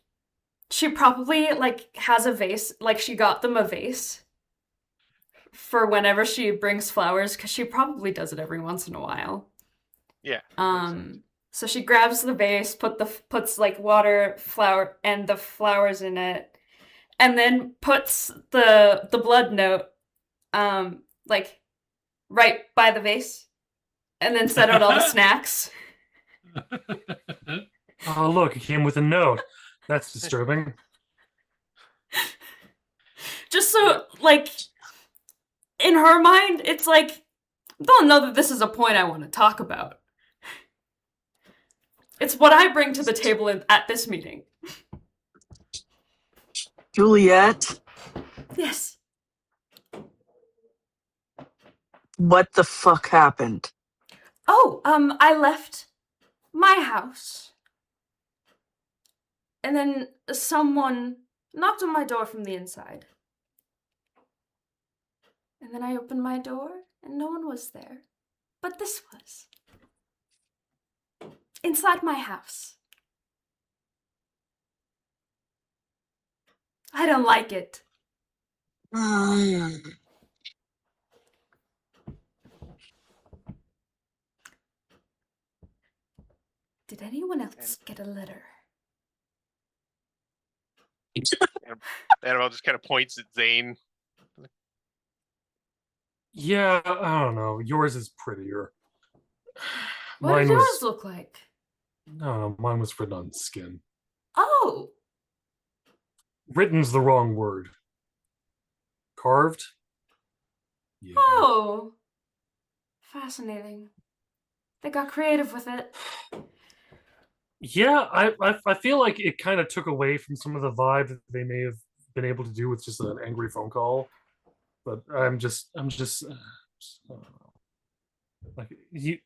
she probably, like, has a vase, like, she got them a vase for whenever she brings flowers, because she probably does it every once in a while. Yeah. So she grabs the vase, puts, like, water, flower, and the flowers in it, and then puts the blood note, like, right by the vase, and then set out all the snacks. Oh, look, it came with a note. That's disturbing. Just so, like, in her mind, it's like, they'll know that this is a point I want to talk about. It's what I bring to the table at this meeting. Juliet, Yes. what the fuck happened? Oh, I left my house. And then someone knocked on my door from the inside. And then I opened my door, and no one was there. But this was. Inside my house. I don't like it. Did anyone else get a letter? Annabelle just kind of points at Zane. Yeah, I don't know. Yours is prettier. What did yours look like? No, mine was written on skin. Oh! Written's the wrong word. Carved? Yeah. Oh! Fascinating. They got creative with it. Yeah, I feel like it kind of took away from some of the vibe that they may have been able to do with just an angry phone call. But I'm just I don't know. Like you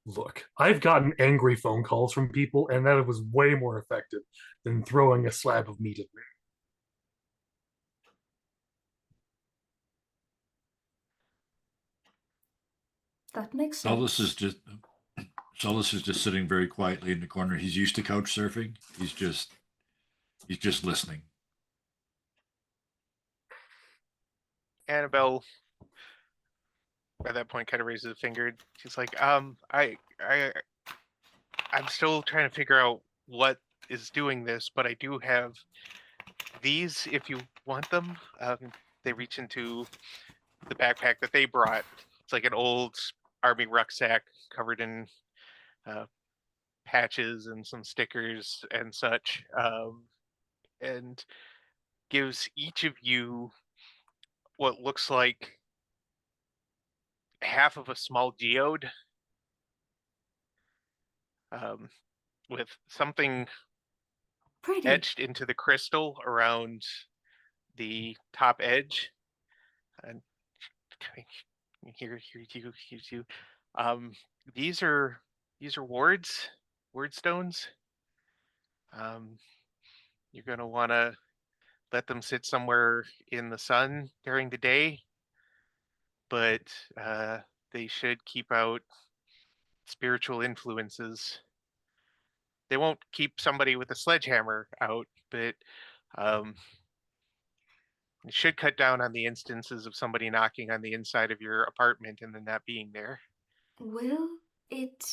look, I've gotten angry phone calls from people, and that was way more effective than throwing a slab of meat at me. That makes sense. Solus is just sitting very quietly in the corner. He's used to couch surfing. He's just listening. Annabelle, at that point, kind of raises a finger. She's like, I'm still trying to figure out what is doing this, but I do have these if you want them. They reach into the backpack that they brought. It's like an old army rucksack covered in patches and some stickers and such, and gives each of you what looks like half of a small geode, with something Pretty. etched into the crystal around the top edge. And here's you. These are word stones. You're gonna want to let them sit somewhere in the sun during the day, but they should keep out spiritual influences. They won't keep somebody with a sledgehammer out, but it should cut down on the instances of somebody knocking on the inside of your apartment and then not being there. Will it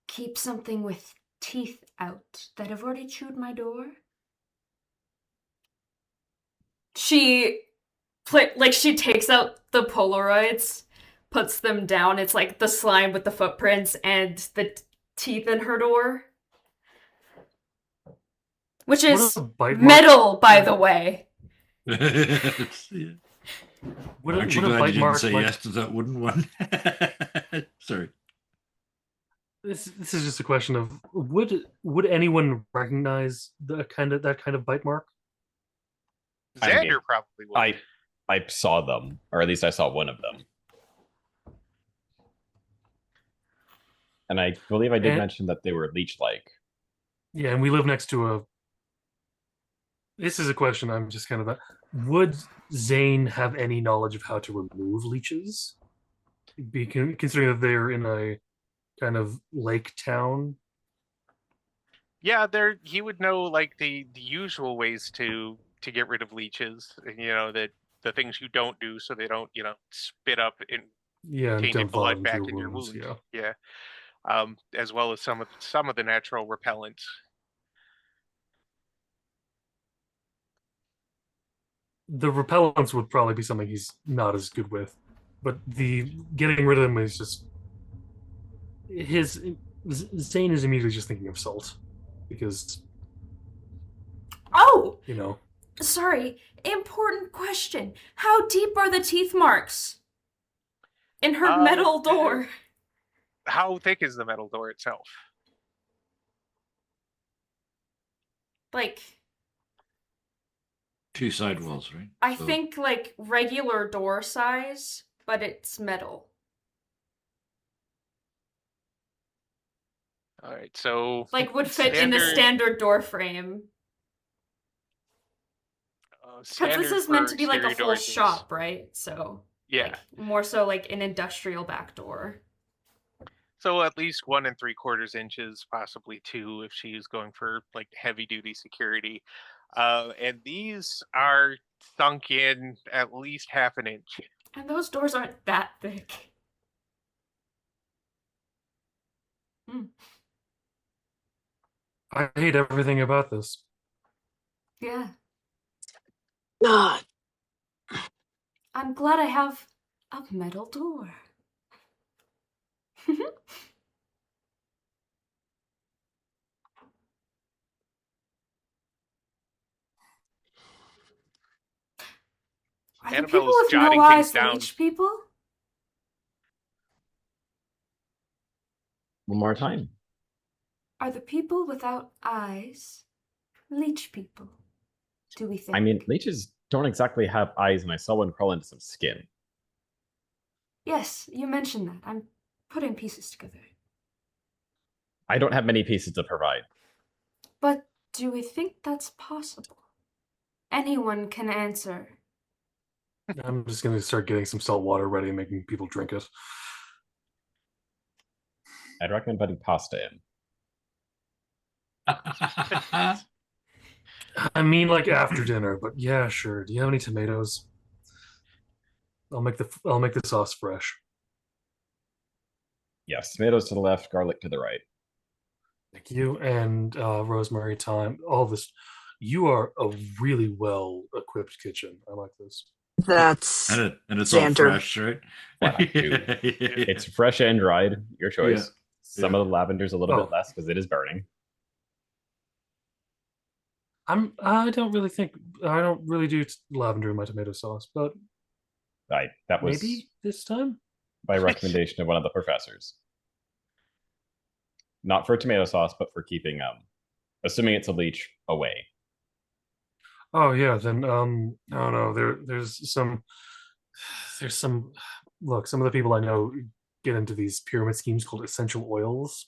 keep something with teeth out that have already chewed my door? She takes out the Polaroids, puts them down. It's like the slime with the footprints and the teeth in her door. Which What is a bite mark. metal, by the way. Yeah. Aren't you glad you didn't say yes to that wooden one? Sorry. This is just a question of would anyone recognize that kind of bite mark? I Xander mean, probably would. I saw them, or at least I saw one of them. And I believe I did mention that they were leech-like. Yeah, and we live next to a. This is a question I'm just kind of. Would Zane have any knowledge of how to remove leeches? Considering that they're in a kind of lake town. Yeah, he would know like the usual ways to get rid of leeches. You know, that the things you don't do so they don't, spit up in And tainted dump vomit blood back into in your wounds. wound. Yeah. As well as some of the natural repellents. The repellents would probably be something he's not as good with, but the getting rid of them is just Zane is immediately just thinking of salt because Oh, you know sorry. Important question. How deep are the teeth marks in her metal door? How thick is the metal door itself? Like, 2 side walls, right? I think like regular door size, but it's metal. All right, so Like would fit in a standard door frame. Because this is meant to be like a full shop, right? So yeah, like, more so like an industrial back door. So at least 1 3/4 inches, possibly 2 if she's going for like heavy duty security. And these are sunk in at least 1/2 inch. And those doors aren't that thick. I hate everything about this. Yeah. God. I'm glad I have a metal door. Are the people Annabelle's with jotting no things eyes down. leech people? One more time. Are the people without eyes leech people? Do we think? I mean, leeches don't exactly have eyes, and I saw one crawl into some skin. Yes, you mentioned that. I'm putting pieces together. I don't have many pieces to provide. But do we think that's possible? Anyone can answer. I'm just gonna start getting some salt water ready and making people drink it. I'd recommend putting pasta in. I mean, like after dinner, but yeah, sure. Do you have any tomatoes? I'll make the sauce fresh. Yes, tomatoes to the left, garlic to the right. Thank you. And rosemary, thyme, all this. You are a really well equipped kitchen. I like this. That's and it's Xander. all fresh, right? It's fresh and dried. Your choice. Yeah. Some of the lavender's a little bit less because it is burning. I don't really do lavender in my tomato sauce, but that was maybe this time by recommendation of one of the professors. Not for tomato sauce, but for keeping assuming it's a leech, away. Oh yeah, then I don't know. There's some look. Some of the people I know get into these pyramid schemes called essential oils.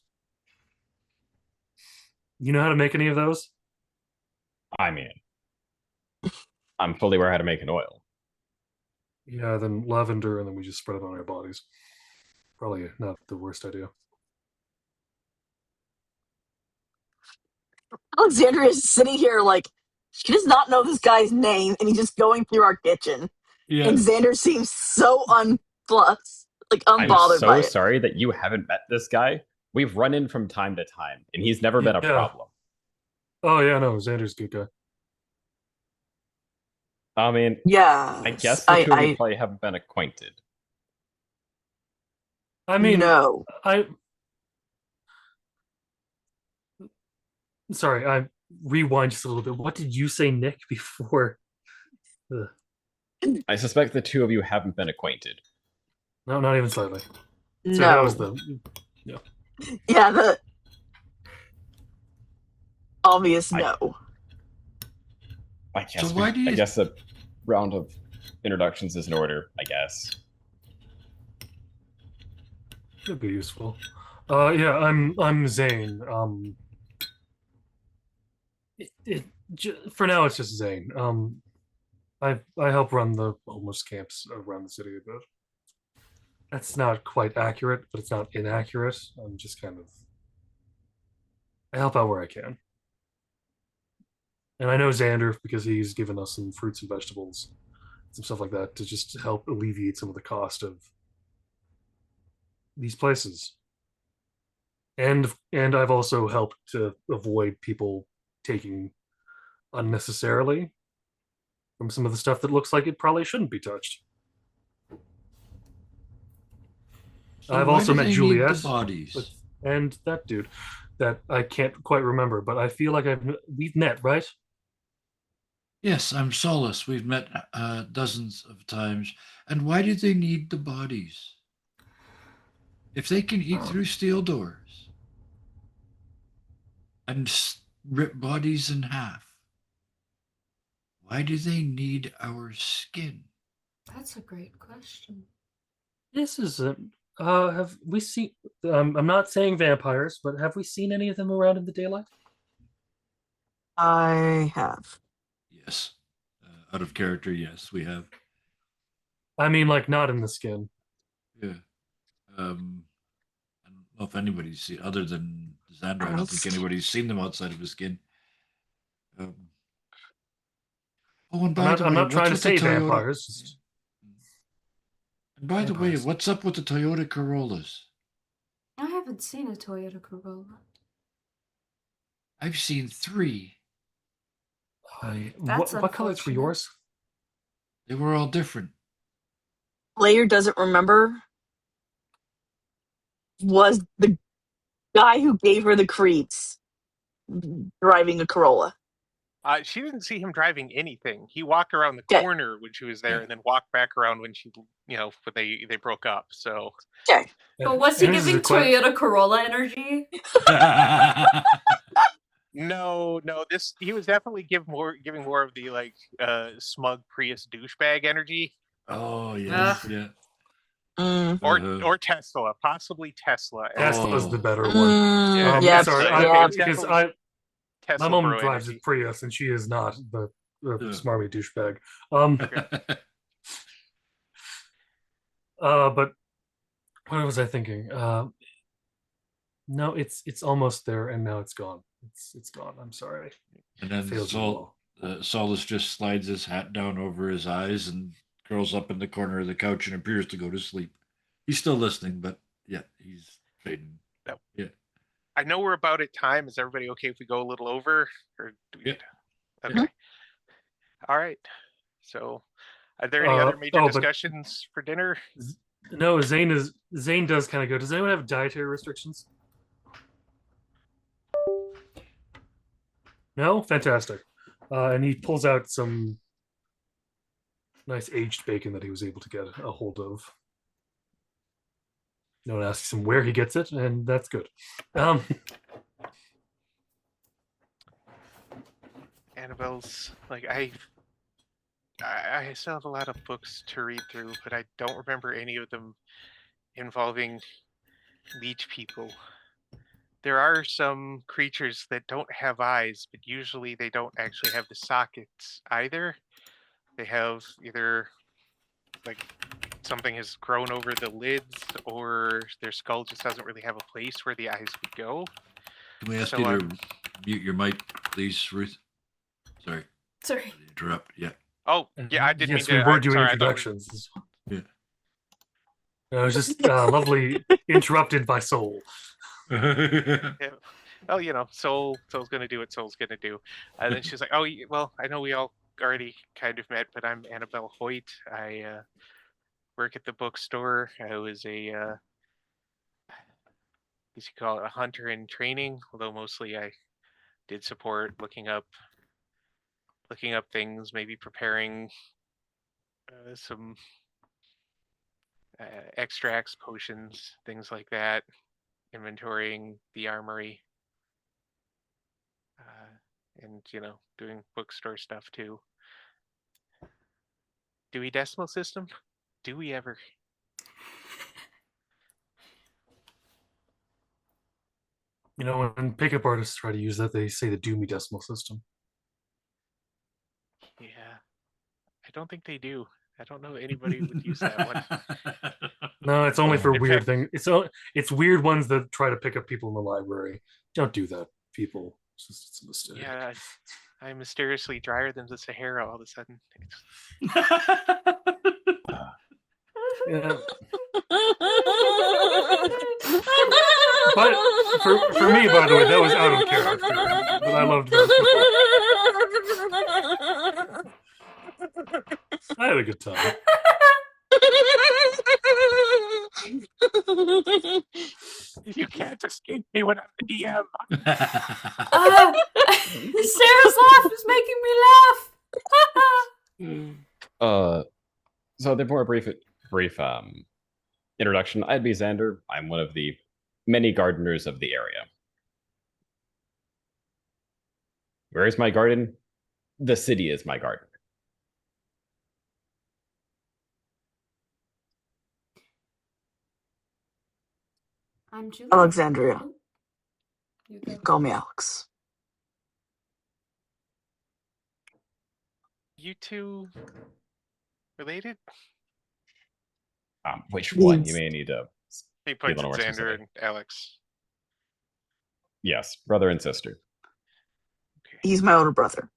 You know how to make any of those? I mean, I'm fully aware how to make an oil. Yeah, then lavender, and then we just spread it on our bodies. Probably not the worst idea. Alexandria is sitting here like she does not know this guy's name, and he's just going through our kitchen. Yeah. And Xander seems so unbothered I'm by so it. sorry that you haven't met this guy. We've run in from time to time, and he's never been a problem. Oh yeah, no, Xander's a good guy. I mean, yeah, I guess the two of you probably haven't been acquainted. I mean, no. Sorry, rewind just a little bit. What did you say, Nick, before? I suspect the two of you haven't been acquainted. No, not even slightly. No. So that was the. Yeah, the obvious no. I guess. So why do you- I guess a round of introductions is in order. I guess. Could be useful. Yeah, I'm Zane. For now, it's just Zane. I help run the homeless camps around the city a bit. That's not quite accurate, but it's not inaccurate. I'm just kind of I help out where I can. And I know Xander because he's given us some fruits and vegetables, some stuff like that to just help alleviate some of the cost of these places. And I've also helped to avoid people taking unnecessarily from some of the stuff that looks like it probably shouldn't be touched. So I've why also do met they need Juliet the bodies. and that dude that I can't quite remember, but I feel like we've met, right? Yes, I'm Solace. We've met dozens of times. And why do they need the bodies? If they can eat through steel doors and rip bodies in half, why do they need our skin? That's a great question. This isn't. Have we seen? I'm not saying vampires, but have we seen any of them around in the daylight? I have. Yes. Out of character, yes, we have. I mean, like not in the skin. Yeah. I don't know if anybody's seen, other than Xander, I don't think anybody's seen them outside of his skin. Oh, and by the I'm way, not what's trying to with the say Toyota? vampires. Just And by the way, vampires. what's up with the Toyota Corollas? I haven't seen a Toyota Corolla. I've seen 3. That's What colors were unfortunate. yours? They were all different. Layer doesn't remember was the guy who gave her the creeps driving a Corolla. She didn't see him driving anything. He walked around the Okay. corner when she was there, Yeah. and then walked back around when she, when they broke up. So Okay. But was he And this is giving a que- Toyota Corolla energy? no, this he was definitely giving more of the like smug Prius douchebag energy, Oh yes, yeah. Mm. or Tesla, possibly Tesla. Tesla's the Oh. better one. Yeah, Yeah, Sorry, Tesla. yeah. because Definitely Tesla my mom bro drives energy. a Prius and she is not the Yeah. smarmy douchebag. But what was I thinking? No, it's almost there, and now it's gone. It's gone. I'm sorry. And then Failed you all. Solus just slides his hat down over his eyes and curls up in the corner of the couch and appears to go to sleep. He's still listening, but yeah, he's fading. No. Yeah. I know we're about at time. Is everybody okay if we go a little over? Or do we Yeah. need to... Okay. Yeah. All right. So are there any other major but- discussions for dinner? No, Zane does kind of go. Does anyone have dietary restrictions? No? Fantastic. And he pulls out some nice aged bacon that he was able to get a hold of. No one asks him where he gets it, and that's good. Annabelle's like I still have a lot of books to read through, but I don't remember any of them involving leech people. There are some creatures that don't have eyes, but usually they don't actually have the sockets either. They have either like something has grown over the lids, or their skull just doesn't really have a place where the eyes would go. Can we ask So, you to mute your mic, please, Ruth? Sorry. Sorry. To interrupt. Yeah. Oh, yeah, I didn't yes, mean we to. were I'm doing sorry, I thought introductions. Yeah. It was just lovely interrupted by Soul. Well, Soul's gonna do what Soul's gonna do. And then she's like, "Oh, well, I know we all already kind of met, but I'm Annabelle Hoyt. I work at the bookstore. I was a, you call it a hunter in training, although mostly I did support looking up things, maybe preparing some extracts, potions, things like that, inventorying the armory, and doing bookstore stuff too. Dewey Decimal System? Do we ever? When pickup artists try to use that, they say the Doomy Decimal System. Yeah. I don't think they do. I don't know anybody would use that one. No, it's only for In weird fact- things. It's weird ones that try to pick up people in the library. Don't do that, people. It's a mistake. Yeah, I'm mysteriously drier than the Sahara all of a sudden. Yeah. But for me, by the way, that was out of character. But I loved that. I had a good time. You can't escape me when I'm the DM. Sarah's laugh is making me laugh. So therefore, a brief introduction. I'd be Xander. I'm one of the many gardeners of the area. Where is my garden? The city is my garden. I'm Julie. Alexandria. You go. Call me Alex. You two related? Which one? Yes. You may need to. He points little at more Xander specific. and Alex. Yes, brother and sister. Okay. He's my older brother.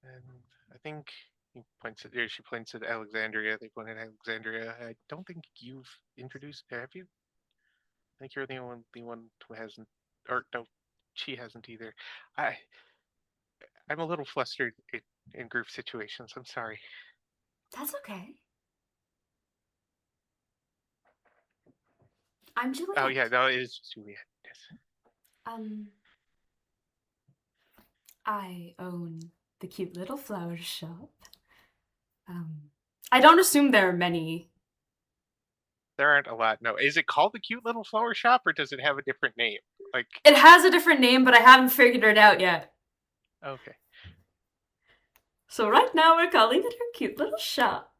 And I think he points at she points at Alexandria. They point at Alexandria. I don't think you've introduced, have you? I think you're the one who hasn't, or no, she hasn't either. I'm a little flustered in group situations. I'm sorry. That's okay. I'm Juliet. Oh yeah, no, it is Juliet. Yes. I own the cute little flower shop. I don't assume there are many. There aren't a lot. No, is it called the Cute Little Flower Shop, or does it have a different name? Like, It has a different name, but I haven't figured it out yet. okay. So right now we're calling it her cute little shop.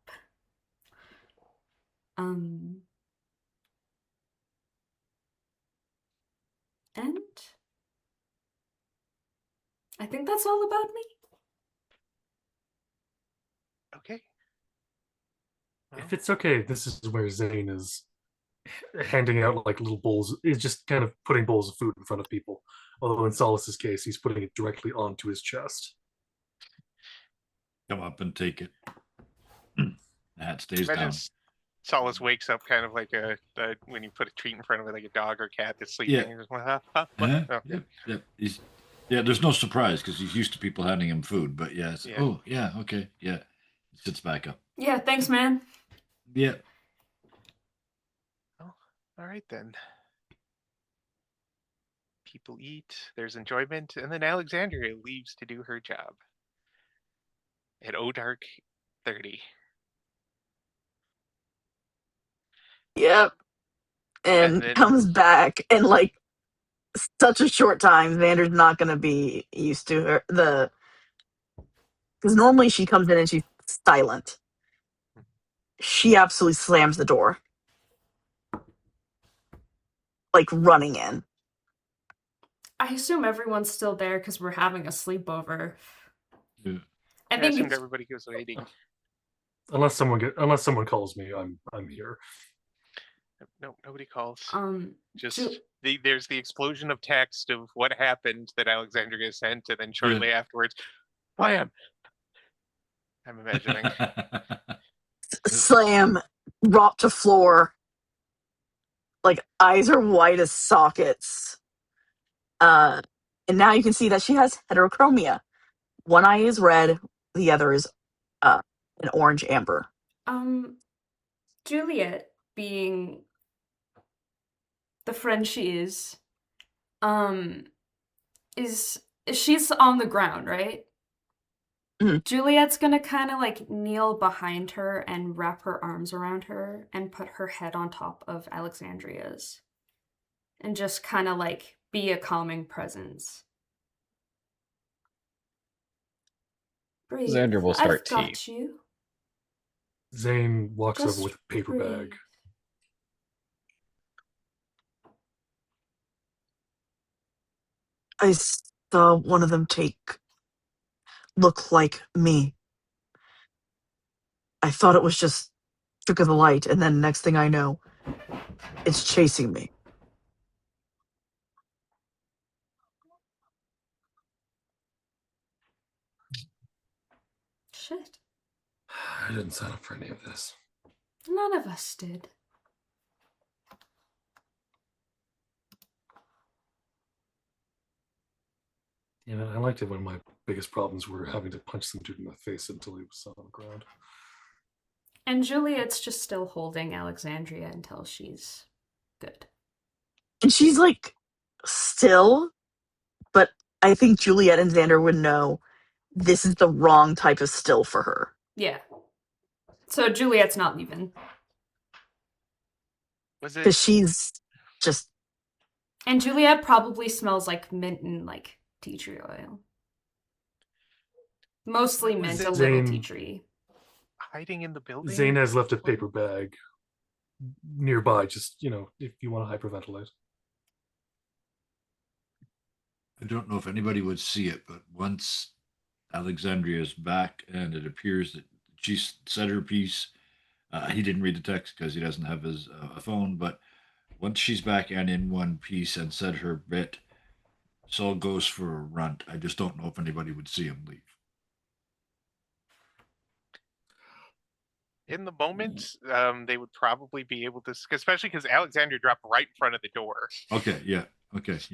And I think that's all about me. Okay. If it's okay, this is where Zane is handing out like little bowls. He's just kind of putting bowls of food in front of people. Although in Solus's case, he's putting it directly onto his chest. Come up and take it. That stays Imagine down. Solace wakes up kind of like when you put a treat in front of it, like a dog or cat that's sleeping. Yeah. He goes, what? What? Oh. Yep. There's no surprise because he's used to people handing him food. But yeah, Yeah. oh yeah, okay, yeah. He sits back up. Yeah, thanks, man. Yeah. All right then. People eat. There's enjoyment, and then Alexandria leaves to do her job. At O'Dark 30. Yep. And then- comes back in like such a short time. Xander's not going to be used to her. Because normally she comes in and she's silent. She absolutely slams the door. Like running in. I assume everyone's still there because we're having a sleepover. Yeah. I I think assumed it's, everybody goes waiting. Unless someone calls me, I'm here. No, nobody calls. Just Ju- there's the explosion of text of what happened that Alexandria sent, and then shortly afterwards, blam. I'm imagining. Slam, brought to floor. Like eyes are white as sockets. And now you can see that she has heterochromia. One eye is red, the other is an orange amber. Juliet, being the friend she is she's on the ground, right? Mhm. Juliet's gonna kind of like kneel behind her and wrap her arms around her and put her head on top of Alexandria's and just kind of like be a calming presence. Breathe. Xander will start I've tea. got you. Zane walks Just over with a paper breathe. bag. I saw one of them look like me. I thought it was just trick of the light, and then next thing I know, it's chasing me. Shit. I didn't sign up for any of this. None of us did. Yeah, I liked it when my biggest problems were having to punch some dude in the face until he was on the ground. And Juliet's just still holding Alexandria until she's good. And she's like, still, but I think Juliet and Xander would know this is the wrong type of still for her. Yeah. So Juliet's not leaving. Was it? Because she's just, And Juliet probably smells like mint and like tea tree oil. Mostly Was mint, it a little Zane- tea tree. hiding in the building? Zane has left a paper bag nearby, just, if you want to hyperventilate. I don't know if anybody would see it, but once Alexandria is back and it appears that she said her piece, he didn't read the text because he doesn't have his phone, but once she's back and in one piece and said her bit, Saul goes for a run. I just don't know if anybody would see him leave. In the moment, they would probably be able to, especially because Alexander dropped right in front of the door. Okay, yeah.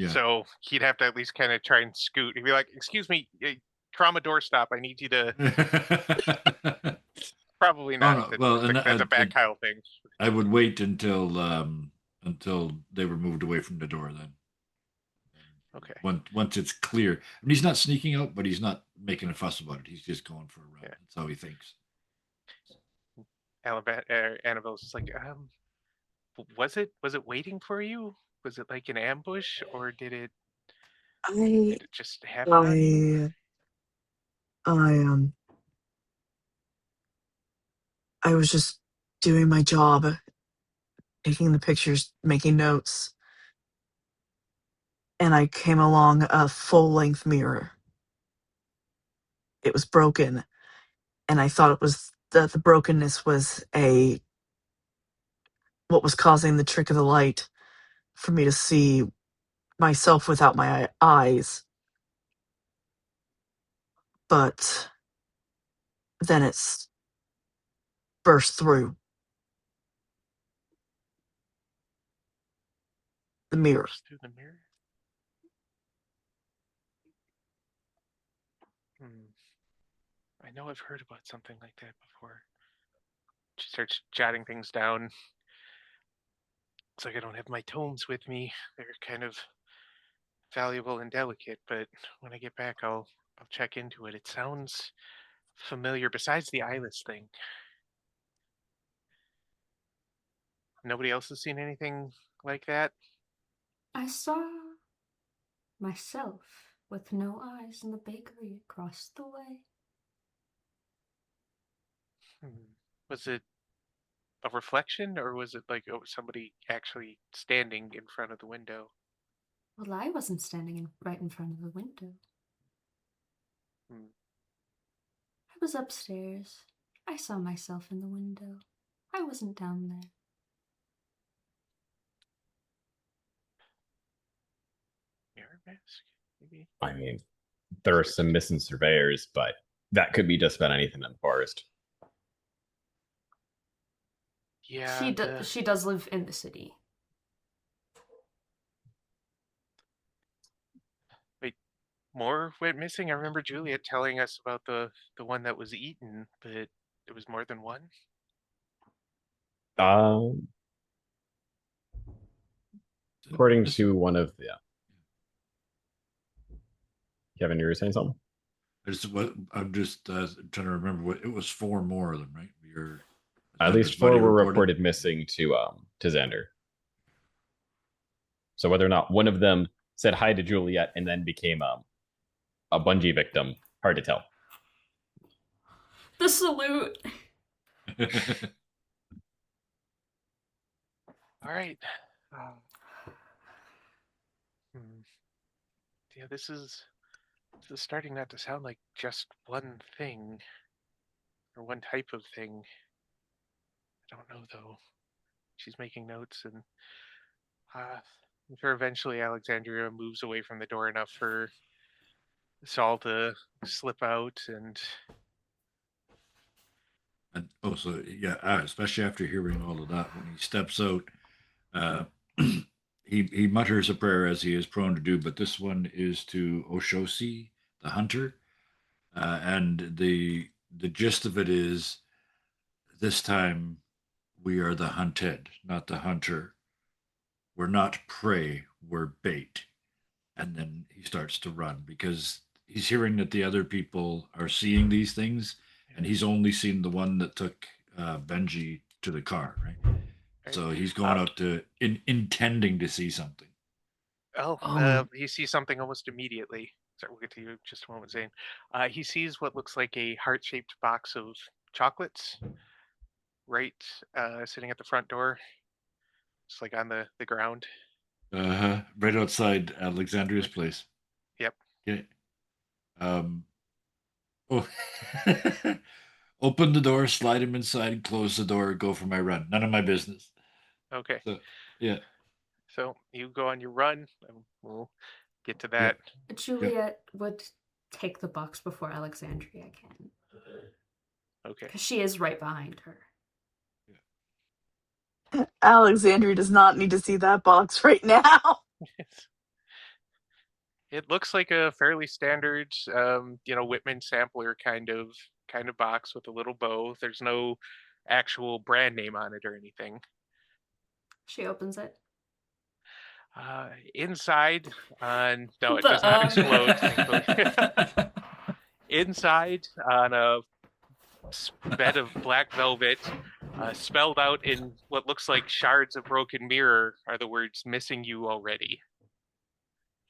So he'd have to at least kind of try and scoot. He'd be like, "Excuse me, trauma doorstop. I need you to." Probably not. no. Well, That's a bad Kyle thing. I would wait until they were moved away from the door. Then, Okay. once it's clear, I mean, he's not sneaking out, but he's not making a fuss about it. He's just going for a run. Yeah. That's how he thinks. Annabelle's just like, was it waiting for you? Was it like an ambush, or did it just happen on you? I was just doing my job, taking the pictures, making notes, and I came along a full-length mirror. It was broken, and I thought it was the brokenness was what was causing the trick of the light for me to see myself without my eyes. But then it's burst through the mirror. Burst through the mirror? I know I've heard about something like that before. She starts jotting things down. It's like I don't have my tomes with me. They're kind of valuable and delicate, but when I get back, I'll check into it. It sounds familiar. Besides the eyeless thing, nobody else has seen anything like that. I saw myself with no eyes in the bakery across the way. Was it a reflection, or was it like somebody actually standing in front of the window? Well, I wasn't standing right in front of the window. I was upstairs. I saw myself in the window. I wasn't down there. Mirror mask, maybe? I mean, there are some missing surveyors, but that could be just about anything in the forest. Yeah. She does live in the city. Wait, more went missing? I remember Juliet telling us about the one that was eaten, but it was more than one. According to one of the Kevin, you were saying something? I'm just trying to remember what it was. 4 more of them, right? At least Xander's 4 buddy were reported missing to Xander. So whether or not one of them said hi to Juliet and then became a bungee victim, hard to tell. The salute. All right. Yeah, this is starting not to sound like just one thing or one type of thing. I don't know though. She's making notes, and I'm sure eventually Alexandria moves away from the door enough for Saul to slip out and. And so yeah, especially after hearing all of that, when he steps out, he mutters a prayer as he is prone to do, but this one is to Oshosi, the hunter, and the gist of it is, this time we are the hunted, not the hunter. We're not prey, we're bait. And then he starts to run because he's hearing that the other people are seeing these things, and he's only seen the one that took Benji to the car, right? So he's going out to intending to see something. He sees something almost immediately. Sorry, we'll get to you in just a moment, Zane. He sees what looks like a heart-shaped box of chocolates, right, sitting at the front door, just like on the ground. Right outside Alexandria's place. Yep. Okay. Oh. Open the door, slide him inside, close the door, go for my run. None of my business. Okay. So, yeah. So you go on your run, and we'll get to that. Yep. Juliet would take the box before Alexandria can. Okay. Because she is right behind her. Alexandria does not need to see that box right now. It looks like a fairly standard, Whitman sampler kind of box with a little bow. There's no actual brand name on it or anything. She opens it. Inside, no, it does not explode, thankfully. Inside, on a bed of black velvet, spelled out in what looks like shards of broken mirror, are the words "missing you already."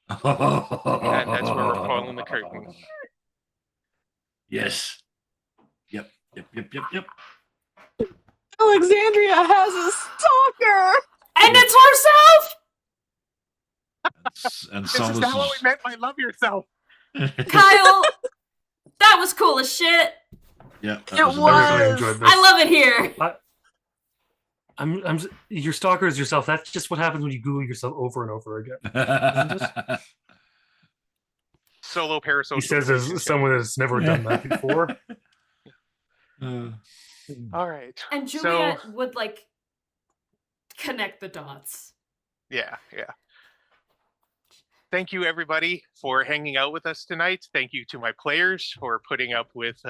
And that's where we're pulling the curtain. Yes. Yep. Alexandria has a stalker! And it's herself! And This is not what we meant by love yourself. Kyle, that was cool as shit. Yeah, It was. I really enjoyed this. I love it here. I'm your stalker is yourself. That's just what happens when you Google yourself over and over again. Solo parasocial. He says as someone has never done that before. All right. And Juliet would connect the dots. Yeah. Thank you, everybody, for hanging out with us tonight. Thank you to my players for putting up with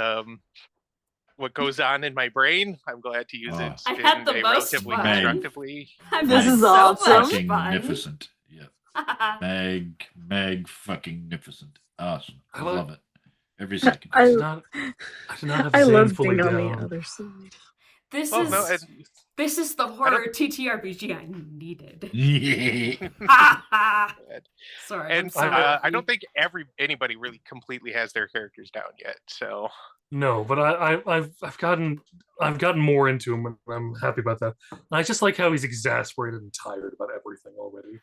what goes on in my brain. I'm glad to use it I in had the a most relatively fun. constructively. This is so awesome. Magnificent. Yeah. Magnificent. Awesome. I love it. Every second. I did not have I Zane love fully being on down. the other side. This is the horror TTRPG I needed. Yeah. Sorry. And sorry. I don't think anybody really completely has their characters down yet. So No, but I've gotten more into him, and I'm happy about that. And I just like how he's exasperated and tired about everything already.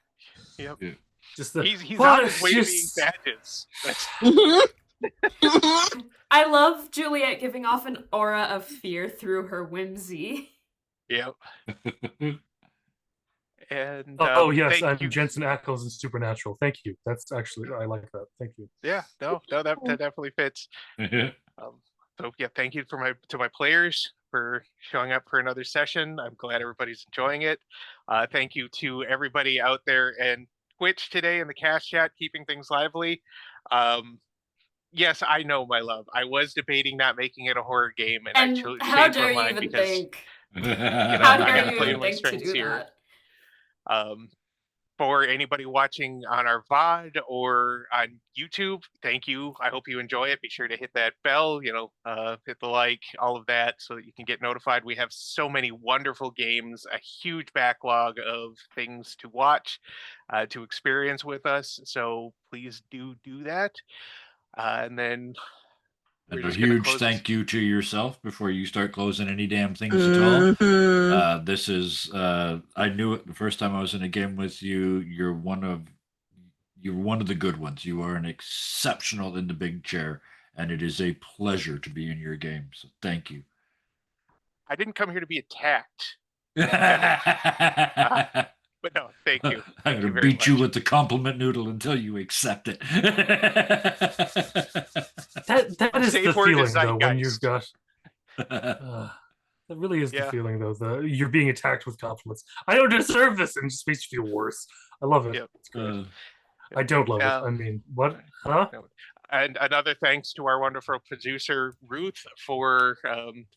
Yep. Yeah. Just the he's on his way to being badges. I love Juliet giving off an aura of fear through her whimsy. Yep. And yes, I'm Jensen Ackles in Supernatural. Thank you. That's actually, I like that. Thank you. Yeah, no, that definitely fits. So yeah, thank you to my players for showing up for another session. I'm glad everybody's enjoying it. Thank you to everybody out there and Twitch today in the cast chat, keeping things lively. Yes, I know, my love. I was debating not making it a horror game, and I changed how dare my you mind even because think? I how gotta dare play you my even think to strengths do here. that? For anybody watching on our VOD or on YouTube, thank you. I hope you enjoy it. Be sure to hit that bell, hit the like, all of that, so that you can get notified. We have so many wonderful games, a huge backlog of things to watch, to experience with us. So please do that. And then and a huge thank you to yourself before you start closing any damn things at Mhm. all. This is I knew it the first time I was in a game with you. You're one of the good ones. You are an exceptional in the big chair, and it is a pleasure to be in your game. So thank you. I didn't come here to be attacked, I'm but no, thank you. Thank going you to very beat you much. with the compliment noodle until you accept it. That Our is the safe word is feeling though when you've zeitgeist. got. That really is the Yeah. feeling though. You're being attacked with compliments. I don't deserve this, and it just makes you feel worse. I love it. Yep. It's great. I don't love it. I mean, what? Huh? And another thanks to our wonderful producer Ruth for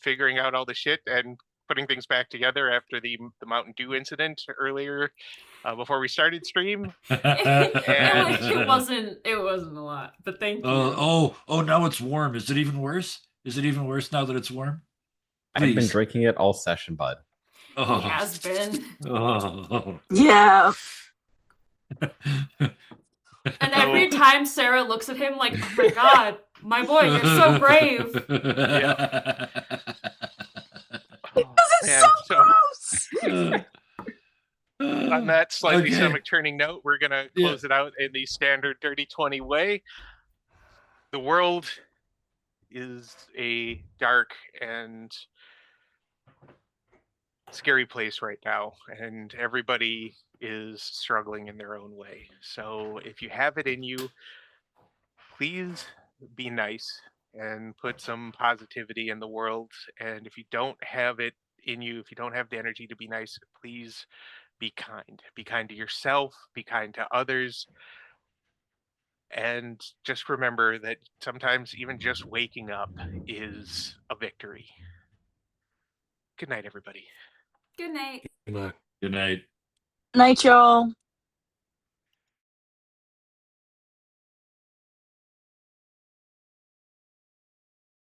figuring out all the shit and putting things back together after the Mountain Dew incident earlier, before we started stream. It wasn't a lot, but thank you. Oh! Now it's warm. Is it even worse? Is it even worse now that it's warm? Please. I've been drinking it all session, bud. Oh. He has been. Oh. Yeah. And every time Sarah looks at him like, oh my god, my boy, you're so brave. Yeah. This is Man, so gross. On that slightly Okay. stomach turning note, we're gonna close it out in the standard Dirty 20 way. The world is a dark and scary place right now, and everybody is struggling in their own way. So if you have it in you, please be nice and put some positivity in the world. And if you don't have it in you, if you don't have the energy to be nice, please be kind. Be kind to yourself, be kind to others. And just remember that sometimes even just waking up is a victory. Good night, everybody. Good night. Good night. Good night. Night, y'all.